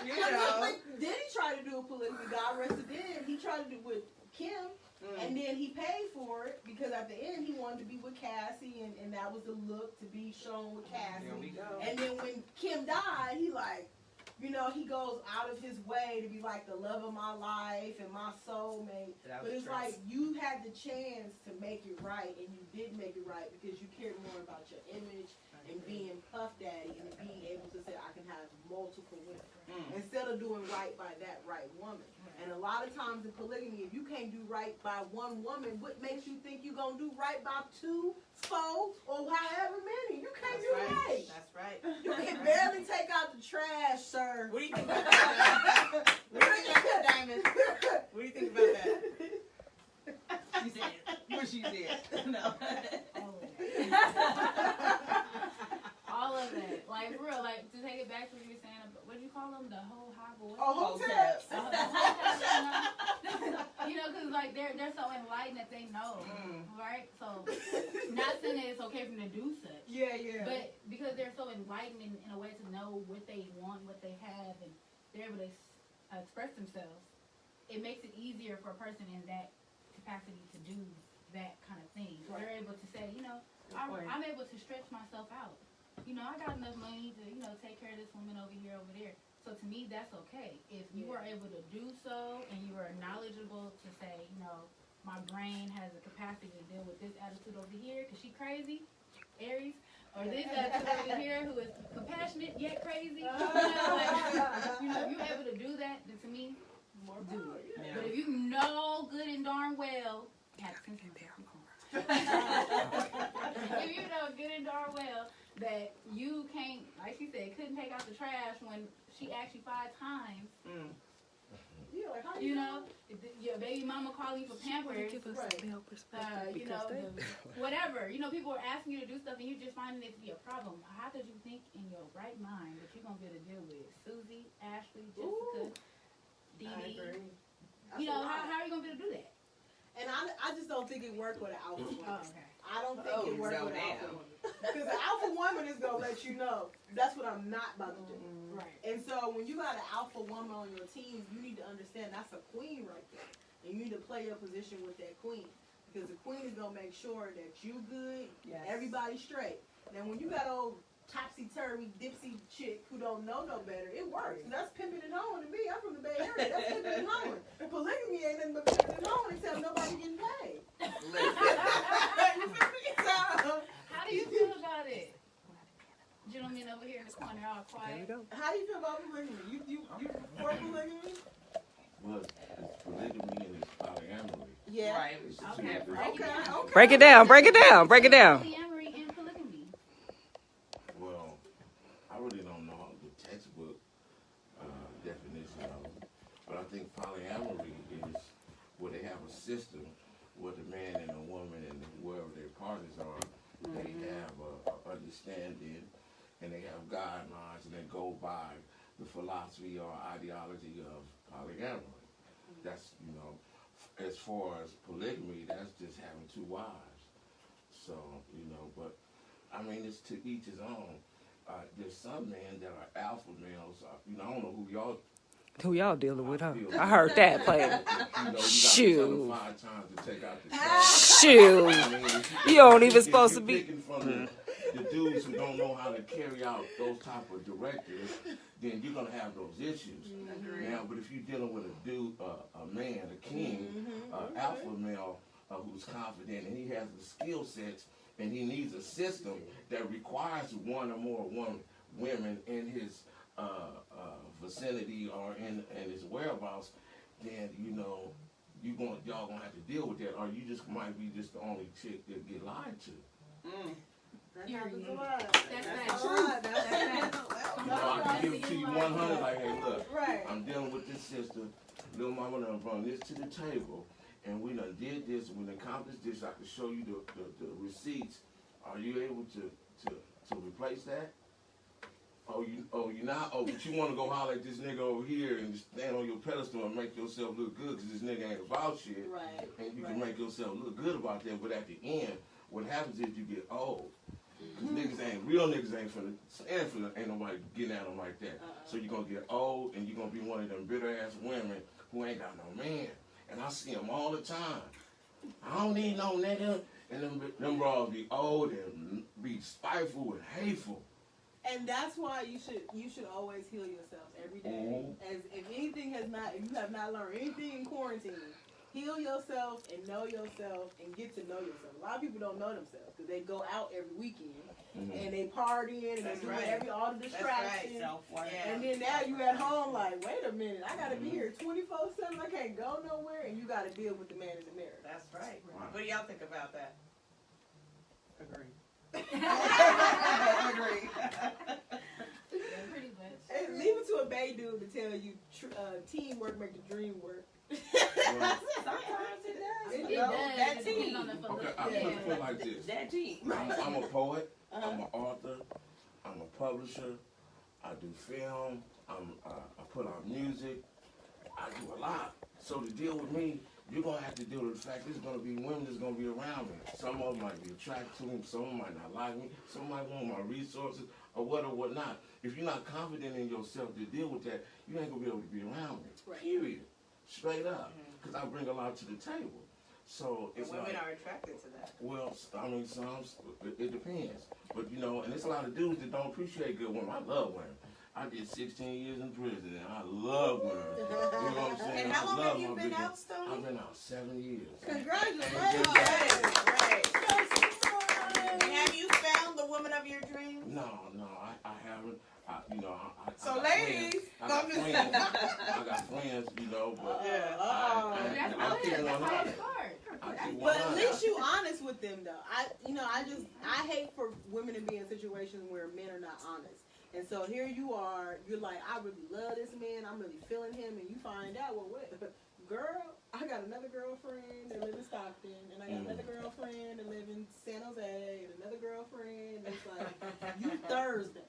C: You know. Like, then he tried to do a polygamy. God rest his dead. He tried to do with Kim. And then he paid for it because at the end he wanted to be with Cassie, and that was the look to be shown with Cassie.
B: There we go.
C: And then when Kim died, he like, you know, he goes out of his way to be like the love of my life and my soulmate. But it's like you had the chance to make it right, and you did make it right because you cared more about your image and being Puff Daddy and being able to say I can have multiple women instead of doing right by that right woman. And a lot of times in polygamy, if you can't do right by one woman, what makes you think you're going to do right by 2, 4, or however many? You can't do right.
A: That's right.
C: You can barely take out the trash, sir.
A: What do you think about that? What do you think about that, Diamond? What do you think about that?
B: She said, what she said. No.
D: All of that. Like, for real, like, to take it back to what you were saying, what do you call them? The whole high voice?
C: Oh, hotel.
D: You know, because, like, they're so enlightened that they know, right? So, not saying that it's okay for them to do such.
C: Yeah.
D: But because they're so enlightened in a way to know what they want, what they have, and they're able to express themselves, it makes it easier for a person in that capacity to do that kind of thing. Right. They're able to say, you know, I'm able to stretch myself out. You know, I got enough money to, you know, take care of this woman over here, over there. So to me, that's okay. If you are able to do so and you are knowledgeable to say, you know, my brain has the capacity to deal with this attitude over here because she crazy, Aries, or this attitude over here who is compassionate yet crazy. You know, if you're able to do that, then to me, do it. Yeah. But if you know good and darn well, if you know good and darn well that you can't, like she said, couldn't take out the trash when she asked you 5 times.
C: Yeah, like, how
D: you know, your baby mama calling you for Pampers, you know, whatever. You know, people are asking you to do stuff and you're just finding it to be a problem. How could you think in your right mind that you're going to be able to deal with Susie, Ashley, Jessica, Dee Dee? You know, how are you going to be able to do that?
C: And I just don't think it worked with an alpha woman.
D: Oh, okay.
C: I don't think it worked with an alpha woman. Because the alpha woman is going to let you know, that's what I'm not about to do.
D: Right.
C: And so when you got an alpha woman on your team, you need to understand that's a queen right there. And you need to play your position with that queen. Because the queen is going to make sure that you good, everybody straight. Now when you got old topsy-turvy, dipsy chick who don't know no better, it works. And that's pimping and hoeing to me. I'm from the Bay Area. That's pimping and hoeing. Polygamy ain't nothing but pimping and hoeing except nobody getting paid.
D: How do you feel about it? Gentlemen over here in the corner, all quiet.
C: How do you feel about polygamy? You for polygamy?
F: Well, it's polygamy and it's polyamory.
C: Yeah.
B: Right.
F: It's
D: Okay.
C: Okay.
E: Break it down. Break it down. Break it down.
D: Polyamory and polygamy.
F: Well, I really don't know the textbook definition of it, but I think polyamory is where they have a system where the man and the woman and whoever their partners are, they have a understanding and they have guidelines and they go by the philosophy or ideology of polyamory. That's, you know, as far as polygamy, that's just having 2 wives. So, you know, but I mean, it's to each his own. There's some men that are alpha males. You know, I don't know
E: Who y'all dealing with, huh? I heard that play.
F: you know,
E: Shoot.
F: you got to 5 times to take out the trash.
E: Shoot.
F: I mean,
E: You don't even
F: if
E: supposed to
F: you're
E: be.
F: picking from the dudes who don't know how to carry out those type of directives, then you're gonna have those issues. Now, but if you're dealing with a dude, a man, a king, alpha male who's confident and he has the skill sets and he needs a system that requires 1 or more women in his vicinity or in his whereabouts, then you know y'all gonna have to deal with that, or you just might be just the only chick that get lied to.
C: That happens a lot.
D: That's
C: That's a lot. That's
F: You know, I can give it to you 100, like, hey, look,
C: right.
F: I'm dealing with this sister. Little mama done brought this to the table, and we done did this, we done accomplished this. I can show you the receipts. Are you able to replace that? Oh, you not? Oh, but you want to go holler at this nigga over here and just stand on your pedestal and make yourself look good because this nigga ain't about shit.
C: Right.
F: And you can make yourself look good about that, but at the end, what happens is you get old. Because real niggas ain't ain't nobody getting at them like that. So you're going to get old and you're going to be one of them bitter ass women who ain't got no man. And I see them all the time. I don't need no nigga. And them bras be old and be spiteful and hateful.
C: And that's why you should always heal yourself every day. As if you have not learned anything in quarantine, heal yourself and know yourself and get to know yourself. A lot of people don't know themselves because they go out every weekend and they partying and they do all the distractions. And then now you at home like, wait a minute, I gotta be here 24/7. I can't go nowhere, and you gotta deal with the man in the mirror.
G: That's right. What do y'all think about that?
B: Agree.
C: Agree.
D: Yeah, pretty much.
C: And leave it to a Bay dude to tell you teamwork make the dream work.
B: Sometimes it does.
D: It does.
B: That
D: It
B: team.
D: depends on the
F: Okay, I
D: yeah.
F: put it like this.
B: That team.
F: I'm a poet, I'm an author, I'm a publisher, I do film, I put out music, I do a lot. So to deal with me, you're going to have to deal with the fact there's going to be women that's going to be around me. Some of them might be attracted to me, some of them might not like me, some might want my resources or what not. If you're not confident in yourself to deal with that, you ain't going to be able to be around me, period. Straight up. Because I bring a lot to the table. So it's
G: women
F: like,
G: are attracted to that.
F: well, I mean, it depends. But, you know, and there's a lot of dudes that don't appreciate good women. I love women. I did 16 years in prison, and I love women. You know what I'm saying?
A: And how long
F: I love
A: have you
F: my
A: been
F: bitches.
A: out, Stone?
F: I've been out 7 years.
C: Congratulations.
A: Right. And have you found the woman of your dreams?
F: No, I haven't.
A: So,
F: I got
A: ladies,
F: friends. I got friends, you know, but I keep
D: That's
F: one
D: how
F: out.
D: you start.
C: But at least you honest with them though. I hate for women to be in situations where men are not honest. And so here you are, you're like, I really love this man, I'm really feeling him, and you find out, well, what, girl, I got another girlfriend that live in Stockton, and I got another girlfriend that live in San Jose, and another girlfriend that's like, you Thursday.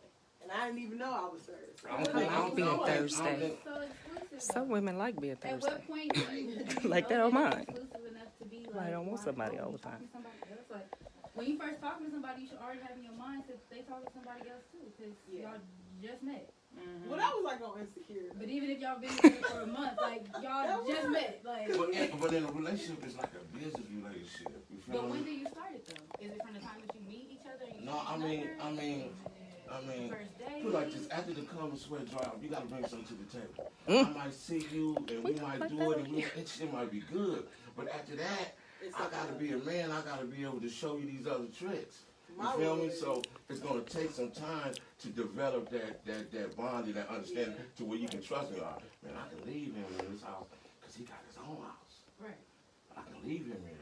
C: And I didn't even know I was Thursday.
E: I like being Thursday.
D: So exclusive.
E: Some women like being
D: At
E: Thursday.
D: what point do you
E: Like that on mine.
D: exclusive enough to be
E: I don't want somebody all the time.
D: Somebody else? Like, when you first talking to somebody, you should already have in your mind that they talk to somebody else too, because y'all just met.
C: Well, that was like on Insecure.
D: But even if y'all been together for a month, like y'all just met, like.
F: But in a relationship, it's like a business relationship. You feel
D: But
F: me?
D: when do you start it though? Is it from the time that you meet each other? You
F: No, I mean,
D: first day.
F: put it like this: after the cum and sweat dry, you gotta bring something to the table. I might see you, and we might do it, and it shit might be good. But after that, I gotta be a man. I gotta be able to show you these other tricks. You feel me? So it's gonna take some time to develop that bond and that understanding to where you can trust me. Like, man, I can leave him in this house because he got his own house.
D: Right.
F: I can leave him in.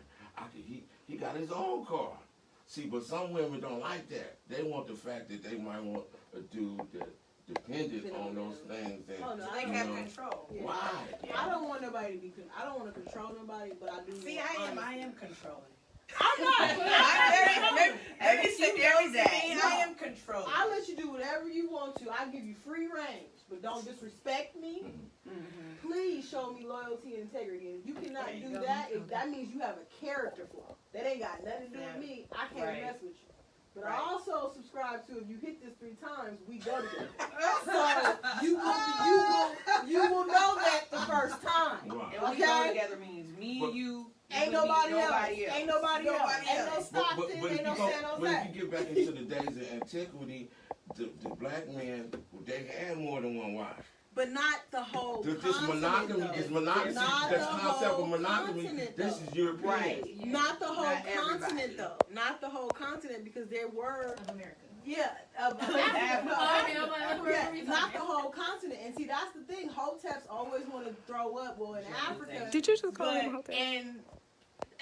F: He got his own car. See, but some women don't like that. They want the fact that they might want a dude that dependent on those things. And,
C: Oh, no,
A: So they can have control.
C: Yeah.
F: why?
C: I don't want nobody to be. I don't want to control nobody, but I do.
A: See,
C: want
A: I am controlling.
C: I'm not.
A: Maybe secondary that. I am controlling.
C: I'll let you do whatever you want to. I give you free range, but don't disrespect me. Please show me loyalty and integrity. And if you cannot do that, if that means you have a character flaw. That ain't got nothing to do with me. I can't mess with you. But I also subscribe to, if you hit this 3 times, we go together. So you will know that the first time.
F: Right.
G: And we go together means me and you.
C: Ain't nobody else. Ain't nobody else. Ain't no Stockton. Ain't no San
F: But
C: Jose.
F: if you get back into the days of antiquity, the black men, they had more than one wife.
C: But not the whole
F: This
C: continent,
F: monogamy,
C: though.
F: this monogamy,
C: Not
F: this
C: the
F: concept
C: whole
F: of monogamy,
C: continent,
F: this
C: though.
F: is European.
G: Right.
C: Not the whole
G: Not everybody.
C: continent, though. Not the whole continent, because there were,
D: Of America.
C: of
D: Okay,
C: not the whole continent. And see, that's the thing. Hoteps always want to throw up. Well, in Africa,
E: Did you just call
C: but
E: him a hotel?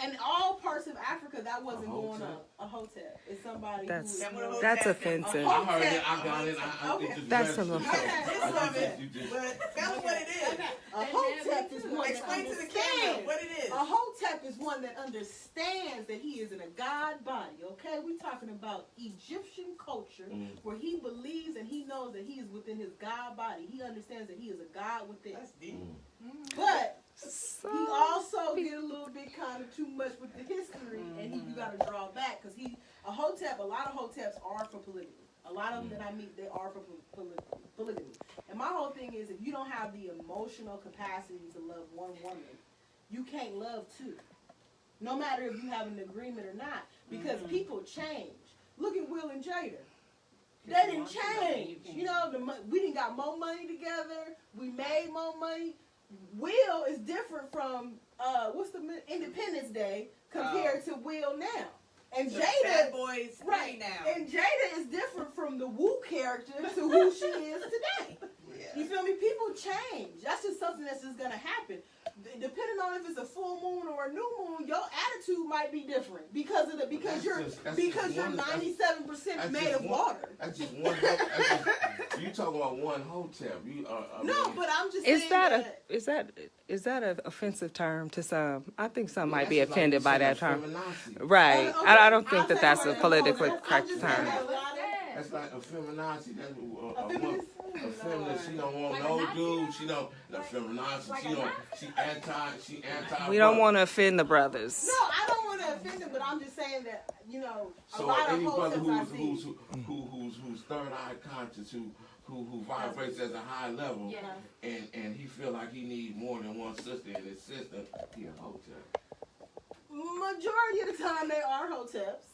C: in all parts of Africa, that wasn't
F: A
C: going
F: hotep?
C: on. A hotep is somebody
E: That's
C: who
A: what a
E: that's
A: hotep
E: offensive.
F: I heard it, I got it, I
C: Okay.
F: just
E: That's a
F: read it.
E: little-
A: This of it, but tell them what it is.
C: a hotep is one that
A: Explain to the
C: understands.
A: camera what it is.
C: A hotep is one that understands that he is in a God body, okay? We're talking about Egyptian culture where he believes and he knows that he is within his God body. He understands that he is a God within.
A: That's deep.
C: But he also get a little bit kind of too much with the history, and you got to draw back because a lot of hoteps are for polygamy. A lot of them that I meet, they are for polygamy. And my whole thing is, if you don't have the emotional capacity to love one woman, you can't love two. No matter if you have an agreement or not, because people change. Look at Will and Jada. They didn't change. You know, we didn't got more money together. We made more money. Will is different from what's the Independence Day compared to Will now. And
A: So
C: Jada,
A: Bad Boys
C: right
A: now.
C: And Jada is different from the Woo character to who she is today.
A: Yeah.
C: You feel me? People change. That's just something that's just gonna happen. Depending on if it's a full moon or a new moon, your attitude might be different because you're 97% made of water.
F: That's just one. You talking about one hotel?
C: But I'm just
E: Is
C: saying
E: that is that an offensive term to some? I think some might be offended by that term. Right.
C: Okay,
E: I don't think
C: I'll
E: that
C: say
E: that's a
C: what it is.
E: politically
C: I'm
E: correct
C: just saying
E: term.
C: that a lot of-
F: That's like a feminazi. That's a
C: feminist?
F: feminist. She don't want
D: Like
F: no
D: a Nazi?
F: dude. She don't. The feminazi. She anti.
E: We don't want to offend the brothers.
C: No, I don't want to offend him, but I'm just saying that a
F: So
C: lot of
F: any brother
C: hoteps I see.
F: who's third eye conscious, who vibrates at a high level, and he feel like he need more than one sister in his system, he a hotel.
C: Majority of the time they are hoteps.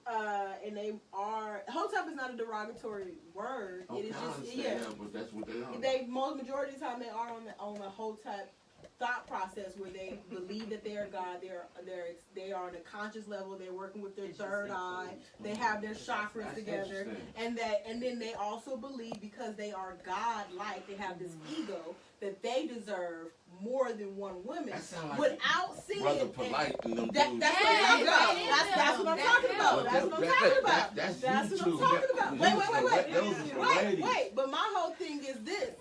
C: and they are, hotep is not a derogatory word. It is just, yeah.
F: But that's what they are.
C: Majority of the time they are on the hotep thought process where they believe that they are God. They are on a conscious level. They're working with their third eye. They have their chakras together, and then they also believe because they are God-like, they have this ego that they deserve more than one woman without seeing
F: Brother Polite and them
C: that's what I'm talking about. That's what I'm talking about. That's what I'm talking about. That's what I'm talking about. Wait. But my whole thing is this.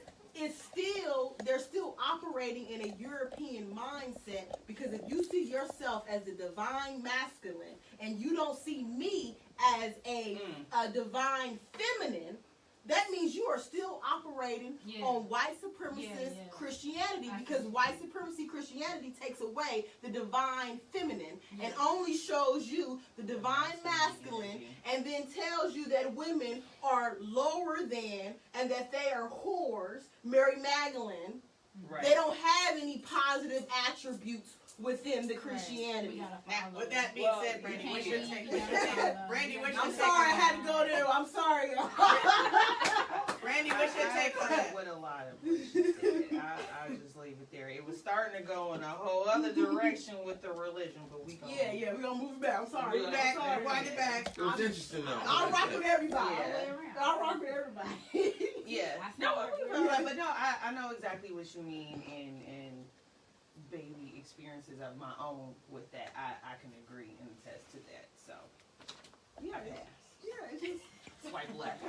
C: They're still operating in a European mindset, because if you see yourself as a divine masculine and you don't see me as a divine feminine, that means you are still operating on white supremacist Christianity, because white supremacy Christianity takes away the divine feminine and only shows you the divine masculine, and then tells you that women are lower than and that they are whores. Mary Magdalene, they don't have any positive attributes within the Christianity.
A: Now, with that being said, Brandy, what's your take? Brandy, what's your
C: I'm
A: take?
C: sorry, I had to go there. I'm sorry.
A: Brandy, what's your take on that?
G: With a lot of what she said. I'll just leave it there. It was starting to go in a whole other direction with the religion, but we gonna
C: we're gonna move it back. I'm sorry.
A: Move back, wind it back.
F: It was interesting though.
C: I'll rock with everybody.
G: Yeah.
C: I'll rock with everybody.
G: Yeah. No, but no, I know exactly what you mean, and baby experiences of my own with that. I can agree and attest to that. So
C: Yeah,
G: I pass.
C: it's just
G: Swipe left.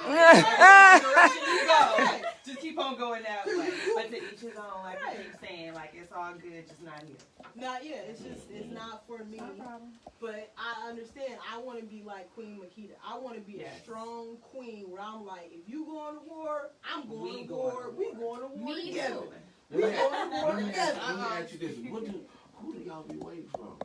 C: Yeah,
G: Direction you go. Just keep on going that way. But to each his own, like you keep saying, like it's all good, just not here.
C: not yet. It's not for me.
G: No problem.
C: But I understand. I want to be like Queen Makita. I want to be a strong queen where I'm like, if you going to war, I'm going to war. We going to war
D: Me
C: together.
D: too.
C: We going to war together.
F: Let me ask you this: who do y'all be waiting for?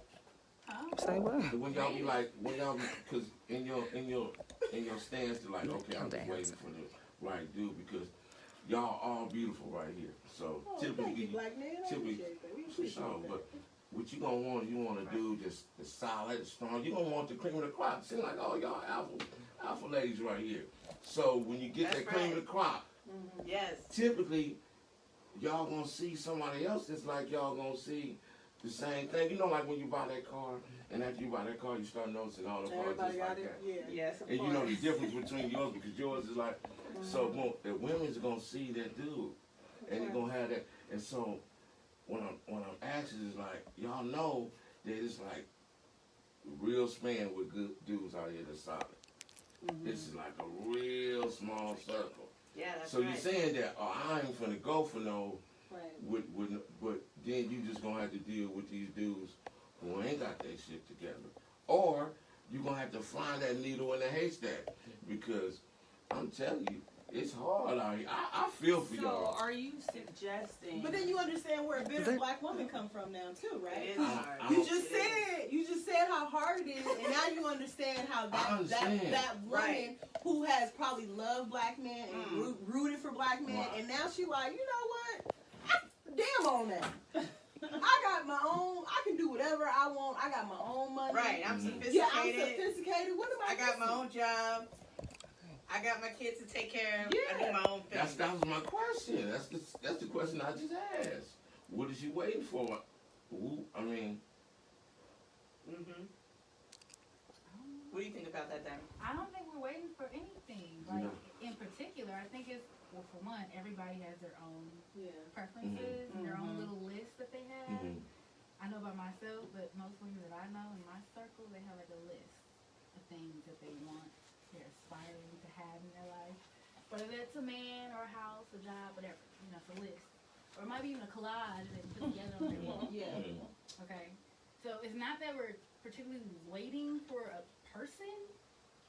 E: Say what?
F: When y'all be, because in your stance to like, okay, I'm just waiting for the right dude, because y'all all beautiful right here. So
C: Thank you,
F: typically,
C: Black man. I appreciate that. We appreciate that.
F: but what you gonna want? You want to do just the solid, strong. You gonna want the cream of the crop. It seems like, oh, y'all alpha ladies right here. So when you get that cream of the crop,
A: Yes.
F: typically y'all gonna see somebody else that's like y'all gonna see the same thing. You know, like when you buy that car, and after you buy that car, you start noticing all the parts
C: Everybody
F: just
C: got
F: like
C: it.
F: that.
C: Yeah.
G: Yes, of
F: And
G: course.
F: you know the difference between yours, because yours is like, so the women's gonna see that dude, and they're gonna have that. And so when I'm asking is like, y'all know that it's like real span with good dudes out here that's solid. This is like a real small circle.
A: Yeah, that's
F: So
A: right.
F: you're saying that, oh, I ain't finna go for no,
C: Right.
F: but then you just gonna have to deal with these dudes who ain't got their shit together, or you gonna have to find that needle in the haystack, because I'm telling you, it's hard out here. I feel for
G: So
F: y'all.
G: are you suggesting?
C: But then you understand where a bitter black woman come from now too, right?
A: It is hard.
C: You just said how hard it is, and now you understand how that woman who has probably loved black men and rooted for black men, and now she like, you know what? Damn on that. I got my own. I can do whatever I want. I got my own money.
A: Right, I'm sophisticated.
C: Yeah, I'm sophisticated. What am I?
A: I got my own job. I got my kids to take care of. I do my own thing.
F: That was my question. That's the question I just asked. What is you waiting for? I mean.
A: What do you think about that, Dan?
D: I don't think we're waiting for anything. Like, in particular, I think it's, well, for one, everybody has their own preferences and their own little list that they have. I know about myself, but most women that I know in my circle, they have like a list of things that they want, they're aspiring to have in their life. Whether that's a man or a house, a job, whatever. You know, it's a list. Or it might be even a collage that they put together on their wall. Okay? So it's not that we're particularly waiting for a person.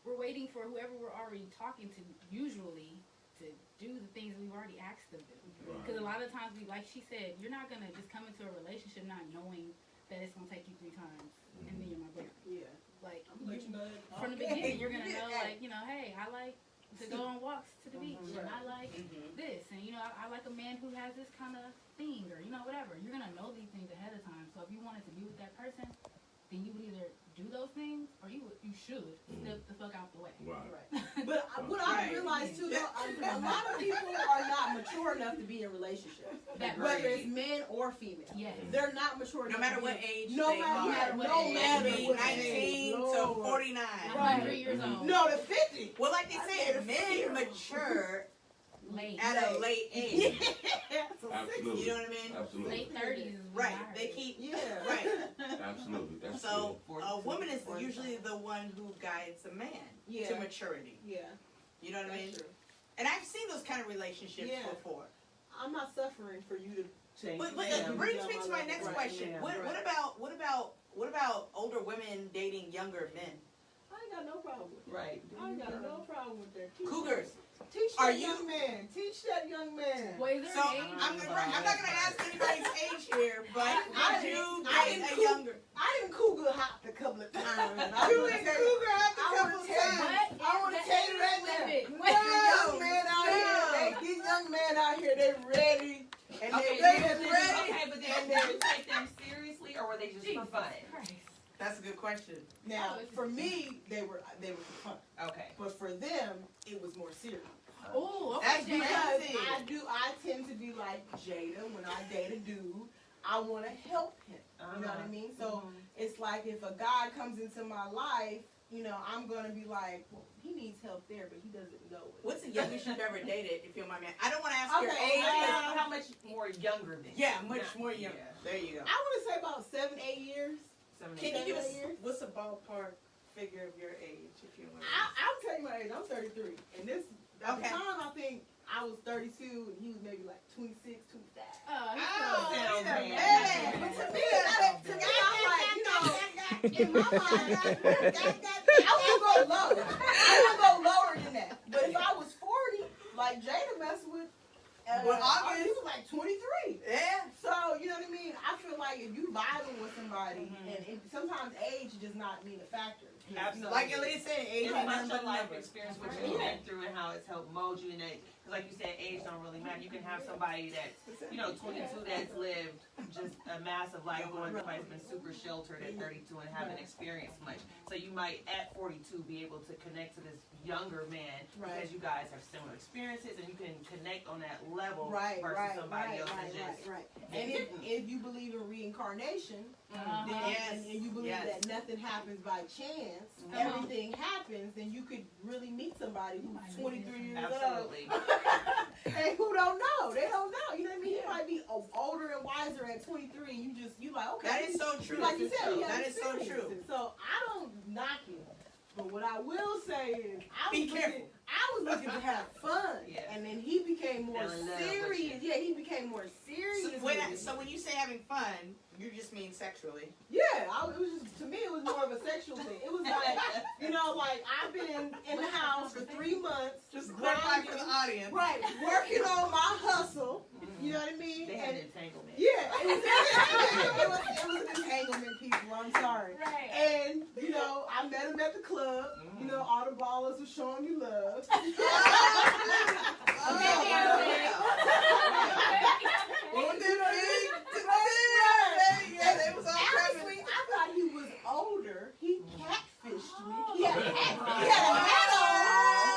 D: We're waiting for whoever we're already talking to, usually, to do the things we've already asked them to do. Because a lot of times, like she said, you're not going to just come into a relationship not knowing that it's going to take you 3 times and then you're my boyfriend.
C: Yeah.
D: Like,
C: From
D: from the beginning, you're going to know, like, you know, hey, I like to go on walks to the beach, and I like this, and, you know, I like a man who has this kind of thing, or, you know, whatever. You're going to know these things ahead of time. So if you wanted to be with that person, then you would either do those things, or you
H: should step the fuck out the way.
F: Right.
C: But what I realized too, though, a lot of people are not mature enough to be in relationships.
H: That
C: Whether it's men or female.
H: Yes.
C: They're not mature enough.
A: No matter
C: to
A: what
C: be-
A: age
C: No
A: they
C: matter
A: are.
C: what
H: No matter
C: age.
H: what
A: 19 to
C: Lord.
A: 49.
H: I'm 3 years old.
C: No, to 50.
A: Well, like they
C: I
A: say,
C: said
A: men mature
H: Late.
A: at a late age.
C: So
F: Absolutely.
A: You know what I mean?
F: Absolutely.
H: Late 30s. is
A: Right.
H: when I
A: They
H: heard.
A: keep
C: Yeah.
A: right.
F: Absolutely. That's
A: So
F: true.
A: a woman is usually the one who guides a man
C: Yeah.
A: to maturity.
C: Yeah.
A: You know what I mean?
C: That's true.
A: And I've seen those kind of relationships
C: Yeah.
A: before.
C: I'm not suffering for you to change.
A: But
C: Yeah.
A: brings me to my next
C: Right.
A: question.
B: yeah.
A: What about older women dating younger men?
C: I ain't got no problem with that.
B: Right.
C: I ain't got no problem with that.
A: Cougars.
C: Teach
A: Are
C: that
A: you-
C: young man. Teach that young man.
H: Well, is there
A: So
H: an age?
A: I'm not gonna ask anybody's age here, but
C: I
A: did you
C: I
A: date a
C: didn't
A: younger?
C: I didn't cougar hop a couple of times.
A: You and Cougar hopped a
C: I
A: couple
C: wanna tell you-
A: times.
C: I want to tell you right now. Young men out here, these young men out here, they ready. And
G: Okay,
C: they
G: but
C: ready.
G: then- okay, but then did you take them seriously, or were they just for fun?
A: That's a good question.
C: Now, for me, they were for fun.
G: Okay.
C: But for them, it was more serious.
H: Oh,
A: That's
H: okay.
C: Because I tend to be like Jada when I date a dude. I want to help him. You know what I mean? So it's like if a guy comes into my life, you know, I'm gonna be like, well, he needs help there, but he doesn't know it.
A: What's the youngest you've ever dated, if you don't mind me? I don't want to ask your
C: Okay,
A: age.
G: How much more younger than?
A: Yeah, much more younger.
G: Yeah.
A: There you go.
C: I want to say about 7-8 years.
G: 7,
A: Can
G: 8.
A: you give us
C: years?
A: what's a ballpark figure of your age, if you want?
C: I'll tell you my age. I'm 33, and this at
A: Okay.
C: the time I think I was 32, and he was maybe like 26, 25.
A: Oh,
G: sounds
A: man.
G: bad.
C: But to me, I'm like, you know, in my mind, I would go lower. I would go lower than that. But if I was 40, like Jada messed with,
A: Well,
C: he was like 23.
A: Yeah.
C: So, you know what I mean? I feel like if you vibing with somebody, and sometimes age does not mean a factor.
G: Absolutely.
A: Like Elise said, age
G: It's
A: is
G: much
A: not
G: a life
A: number.
G: experience, what you've been through and how it's helped mold you. And that, because like you said, age don't really matter. You can have somebody that's, 22 that's lived just a massive life going through, has been super sheltered at 32 and haven't experienced much. So you might, at 42, be able to connect to this younger man because you guys have similar experiences and you can connect on that level versus somebody else that just.
C: And if you believe in reincarnation, and you believe that nothing happens by chance, everything happens, then you could really meet somebody who's 23 years
G: Absolutely.
C: old. And who don't know. They don't know. You know what I mean? He might be older and wiser at 23, and you like, okay.
A: That is so true.
C: Like you said,
A: That is so true.
C: So I don't knock him. But what I will say is,
A: Be careful.
C: I was looking to have fun,
G: Yeah.
C: and then he became more
G: Fell in love with
C: serious.
G: you.
C: Yeah, he became more serious.
A: So when you say having fun, you just mean sexually.
C: Yeah, it was just, to me, it was more of a sexual thing. It was like, you know, like I've been in the house for 3 months,
A: Just clarify for the audience.
C: right, working on my hustle. You know what I mean?
G: They had
C: And
G: an entanglement.
C: yeah, it was an entanglement, people. I'm sorry.
H: Right.
C: And, you know, I met him at the club. You know, all the ballers were showing me love. Honestly, I thought he was older. He catfished me. He had a hat on,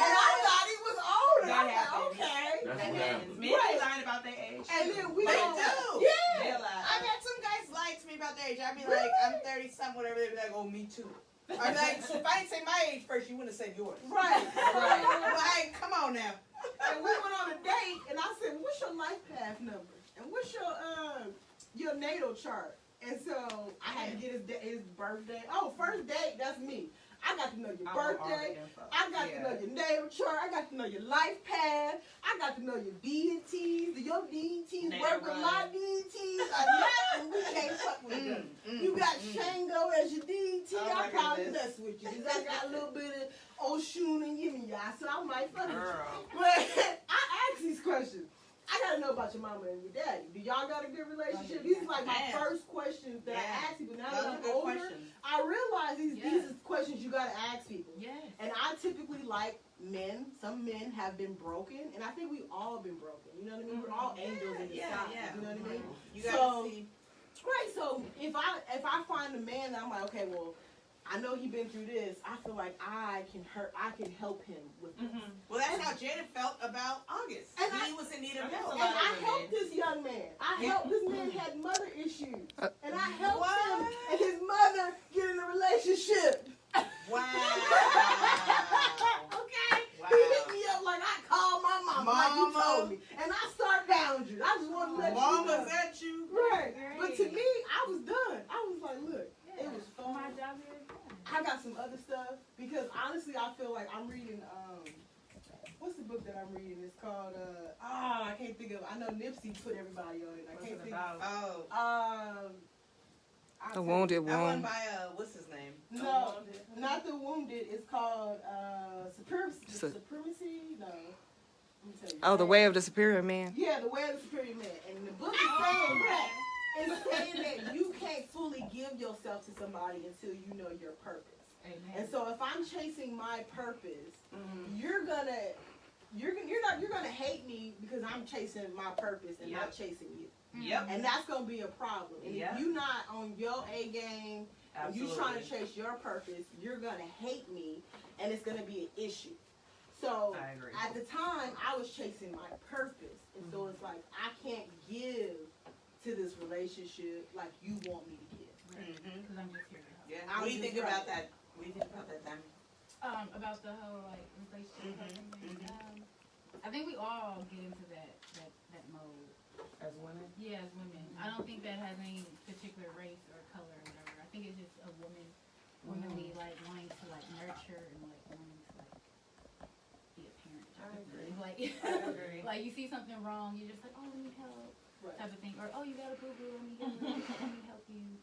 C: and I thought he was older.
G: That
C: I
G: happens.
C: thought, okay.
F: That's
G: And
F: what
G: then
F: happens.
G: men be lying about their age.
C: And then we
A: They
C: don't-
A: do.
C: Yeah.
G: They lie.
A: I've had some guys lie to me about their age. I'd be like, I'm 30 something, whatever. They'd be like, oh, me too. I'd be like, so if I didn't say my age first, you wouldn't have said yours.
C: Right.
A: Well, hey, come on now.
C: And we went on a date, and I said, "What's your life path number? And what's your natal chart?" And so I had to get his birthday. Oh, first date, that's me. I got to know your birthday. I got to know your natal chart. I got to know your life path. I got to know your deities. Your deities work with my deities. And we can't fuck with them. You got Shango as your deity.
G: Oh,
C: I
G: my
C: probably
G: goodness.
C: mess with you. 'Cause I got a little bit of Oshun and Yimmy, so I might fuck with you.
G: Girl.
C: But I ask these questions. I gotta know about your mama and your daddy. Do y'all got a good relationship? These are like my
A: Man.
C: first questions that I ask people. Now
A: Those
C: that
A: are
C: I'm
A: good
C: older,
A: questions.
C: I realize these are questions you gotta ask people.
H: Yes.
C: And I typically like men. Some men have been broken, and I think we all been broken. You know what I mean? We're all angels in disguise.
A: Yeah.
C: You know what I mean?
A: You gotta
C: So-
A: see.
C: Right. So if I find a man that I'm like, okay, well, I know he's been through this. I feel like I can help him with this.
A: Well, that's how Janet felt about August.
C: And
A: he was in need of help.
C: And I helped this young man. This man had mother issues. And I helped him and his mother get in a relationship.
A: Wow.
C: Okay?
A: Wow.
C: He hit me up like I called my mama, like you told me. And I start boundaries. I just want to let you know.
A: Mama's at you.
C: Right. But to me, I was done. I was like, look, it was fun.
D: My job here is done.
C: I got some other stuff because honestly, I feel like I'm reading. What's the book that I'm reading? It's called. I can't think of. I know Nipsey put everybody on it. I can't think of.
E: The Wounded
A: That one
E: Womb.
A: by what's his name?
C: No, not the Wounded. It's called Supremacy. No. Let me tell you.
E: Oh, The Way of the Superior Man.
C: Yeah, The Way of the Superior Man. And the book is saying that. It's saying that you can't fully give yourself to somebody until you know your purpose.
H: Amen.
C: And so if I'm chasing my purpose, you're gonna hate me because I'm chasing my purpose and not chasing you.
G: Yep.
C: And that's gonna be a problem. And
G: Yep.
C: if you're not on your A game, and you trying to chase your purpose, you're gonna hate me, and it's gonna be an issue. So
G: I agree.
C: at the time, I was chasing my purpose, and so it's like I can't give to this relationship like you want me to give.
D: Because I'm just here to help.
A: Yeah. What do you think about that? What do you think about that, Diamond?
D: About the whole like relationship thing. I think we all get into that mode.
G: As women?
D: Yeah, as women. I don't think that has any particular race or color or whatever. I think it's just a womanly like wanting to like nurture and like wanting to like be a parent.
G: I agree.
D: Like,
G: I agree.
D: like you see something wrong, you're just like, oh, let me help,
C: Right.
D: type of thing. Or oh, you got a boo boo, let me help you.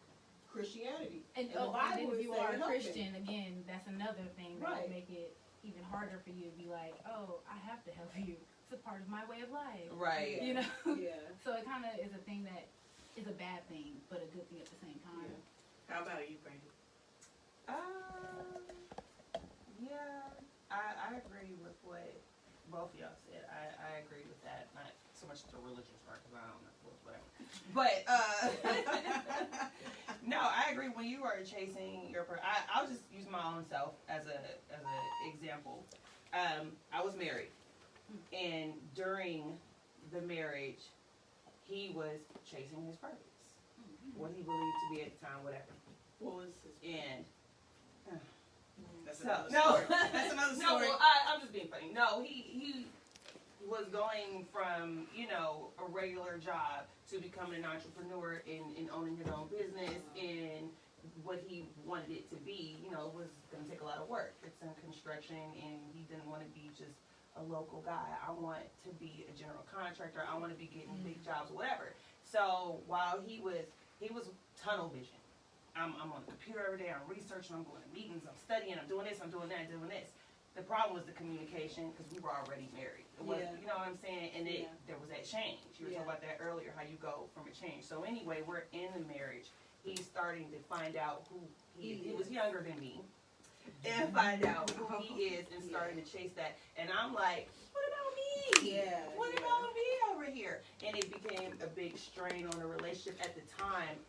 C: Christianity.
D: And
C: the
D: and
C: Bible
D: then if
C: is
D: you
C: saying
D: are a
C: help me.
D: Christian, again, that's another thing that
C: Right.
D: will make it even harder for you to be like, oh, I have to help you. It's a part of my way of life.
G: Right.
D: You know?
C: Yeah.
D: So it kind of is a thing that is a bad thing, but a good thing at the same time.
A: How about you, Brandy?
G: Yeah, I agree with what both of y'all said. I agree with that. Not so much the religious part, because I don't know, whatever. But, no, I agree. When you are chasing your I'll just use my own self as a example. I was married, and during the marriage, he was chasing his purpose, what he believed to be at the time, whatever.
A: What was his?
G: And
A: That's
G: so,
A: another
G: no,
A: story. That's another
G: no,
A: story.
G: well, I'm just being funny. No, he was going from, a regular job to becoming an entrepreneur and owning his own business, and what he wanted it to be, was going to take a lot of work. It's in construction, and he didn't want to be just a local guy. I want to be a general contractor. I want to be getting big jobs, whatever. So while he was tunnel vision. I'm on the computer every day, I'm researching, I'm going to meetings, I'm studying, I'm doing this, I'm doing that, doing this. The problem was the communication, because we were already married. It was, you know what I'm saying? And there was that change. You were talking about that earlier, how you go from a change. So anyway, we're in the marriage. He's starting to find out who he is. He was younger than me. And find out who he is and starting to chase that. And I'm like, what about me?
C: Yeah.
G: What about me over here? And it became a big strain on the relationship at the time.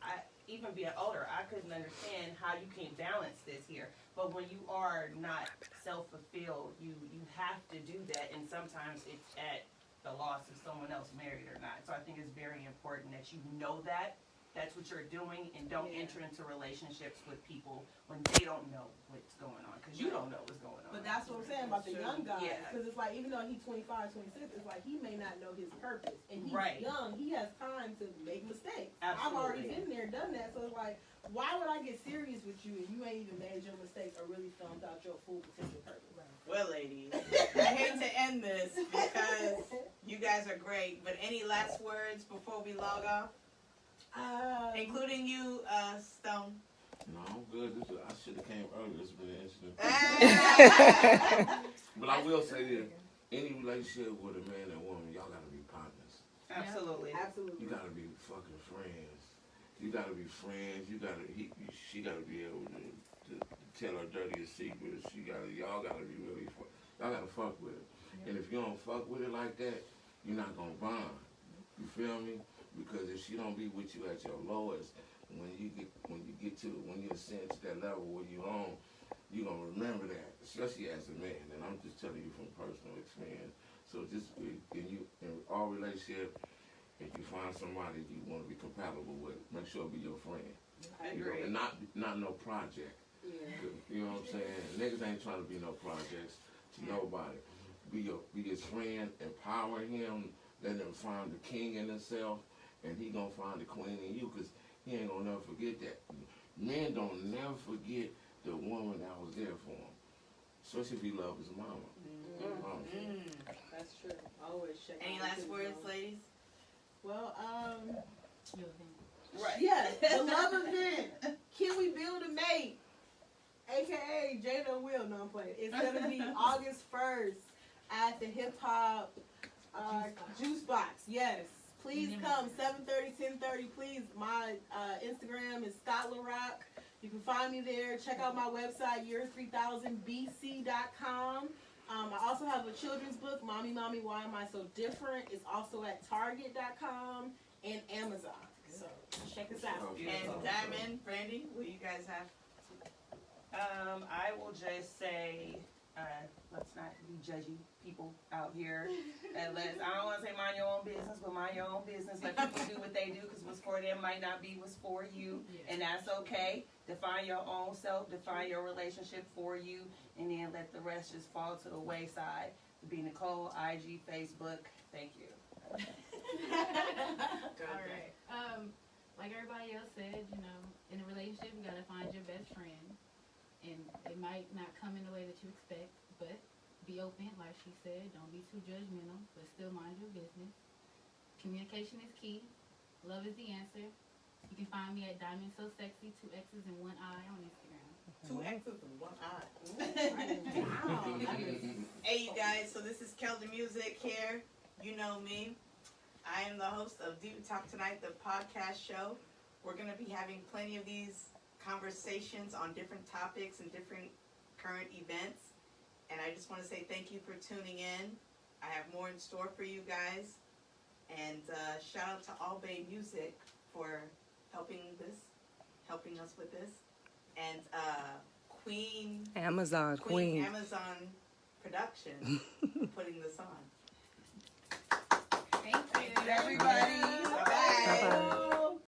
G: Even being older, I couldn't understand how you can't balance this here. But when you are not self-fulfilled, you have to do that. And sometimes it's at the loss of someone else, married or not. So I think it's very important that you know that. That's what you're doing, and don't enter into relationships with people when they don't know what's going on, because you don't know what's going on.
C: But that's what I'm saying about the young guy.
G: Yeah.
C: Because it's like, even though he's 25, 26, it's like he may not know his purpose. And he's
G: Right.
C: young. He has time to make mistakes.
G: Absolutely.
C: I've already been there, done that. So it's like, why would I get serious with you and you ain't even made your mistakes or really found out your full potential purpose?
A: Well, ladies, I hate to end this because you guys are great, but any last words before we log off? Including you, Stone.
F: No, I'm good. I should have came earlier. This has been interesting. But I will say this. Any relationship with a man and woman, y'all got to be partners.
G: Absolutely.
C: Absolutely.
F: You got to be fucking friends. You got to be friends. She got to be able to tell her dirtiest secrets. Y'all got to be really, y'all got to fuck with it. And if you don't fuck with it like that, you're not going to bond. You feel me? Because if she don't be with you at your lowest, when you get get to, when you ascend to that level where you own, you're going to remember that, especially as a man. And I'm just telling you from personal experience. So just in all relationship, if you find somebody you want to be compatible with, make sure it be your friend.
B: I
F: You know,
B: agree.
F: and not no project.
B: Yeah.
F: You know what I'm saying? Niggas ain't trying to be no projects to nobody. Be his friend, empower him, let him find the king in himself, and he gonna find the queen in you, because he ain't gonna never forget that. Men don't never forget the woman that was there for him, especially if he loved his mama.
C: That's true. Always check.
A: Any
C: out
A: last
C: the
A: words,
C: kids, though.
A: ladies?
C: Well,
G: Right.
C: yeah, the love event. Can we build a mate? AKA Jada Will, no I'm playing. It's gonna be August 1st at the Hip Hop Juice Box. Yes. Please come, 7:30, 10:30, please. My Instagram is Scott LaRock. You can find me there. Check out my website, year3000bc.com. I also have a children's book, Mommy, Mommy, Why Am I So Different? It's also at Target.com and Amazon. So check us out.
A: And Diamond, Brandy, what do you guys have?
G: I will just say, let's not be judgy people out here. And I don't want to say mind your own business, but mind your own business. Let people do what they do, because what's for them might not be what's for you, and that's okay. Define your own self, define your relationship for you, and then let the rest just fall to the wayside. Be Nicole, IG, Facebook. Thank you.
D: Alright. Like everybody else said, you know, in a relationship you gotta find your best friend. And it might not come in the way that you expect, but be open, like she said. Don't be too judgmental, but still mind your business. Communication is key. Love is the answer. You can find me at Diamond So Sexy, 2 X's and 1 I on Instagram.
C: 2 X's and 1 eye.
A: Wow. Hey, you guys, so this is Keldamuzik here. You know me. I am the host of Diva Talk Tonite, the podcast show. We're going to be having plenty of these conversations on different topics and different current events. And I just want to say thank you for tuning in. I have more in store for you guys. And shout out to All Bay Music for helping us with this. And Queen
E: Amazon Queen.
A: Amazon Production putting this on.
D: Thank you.
G: Everybody.
A: Bye.
E: Bye-bye.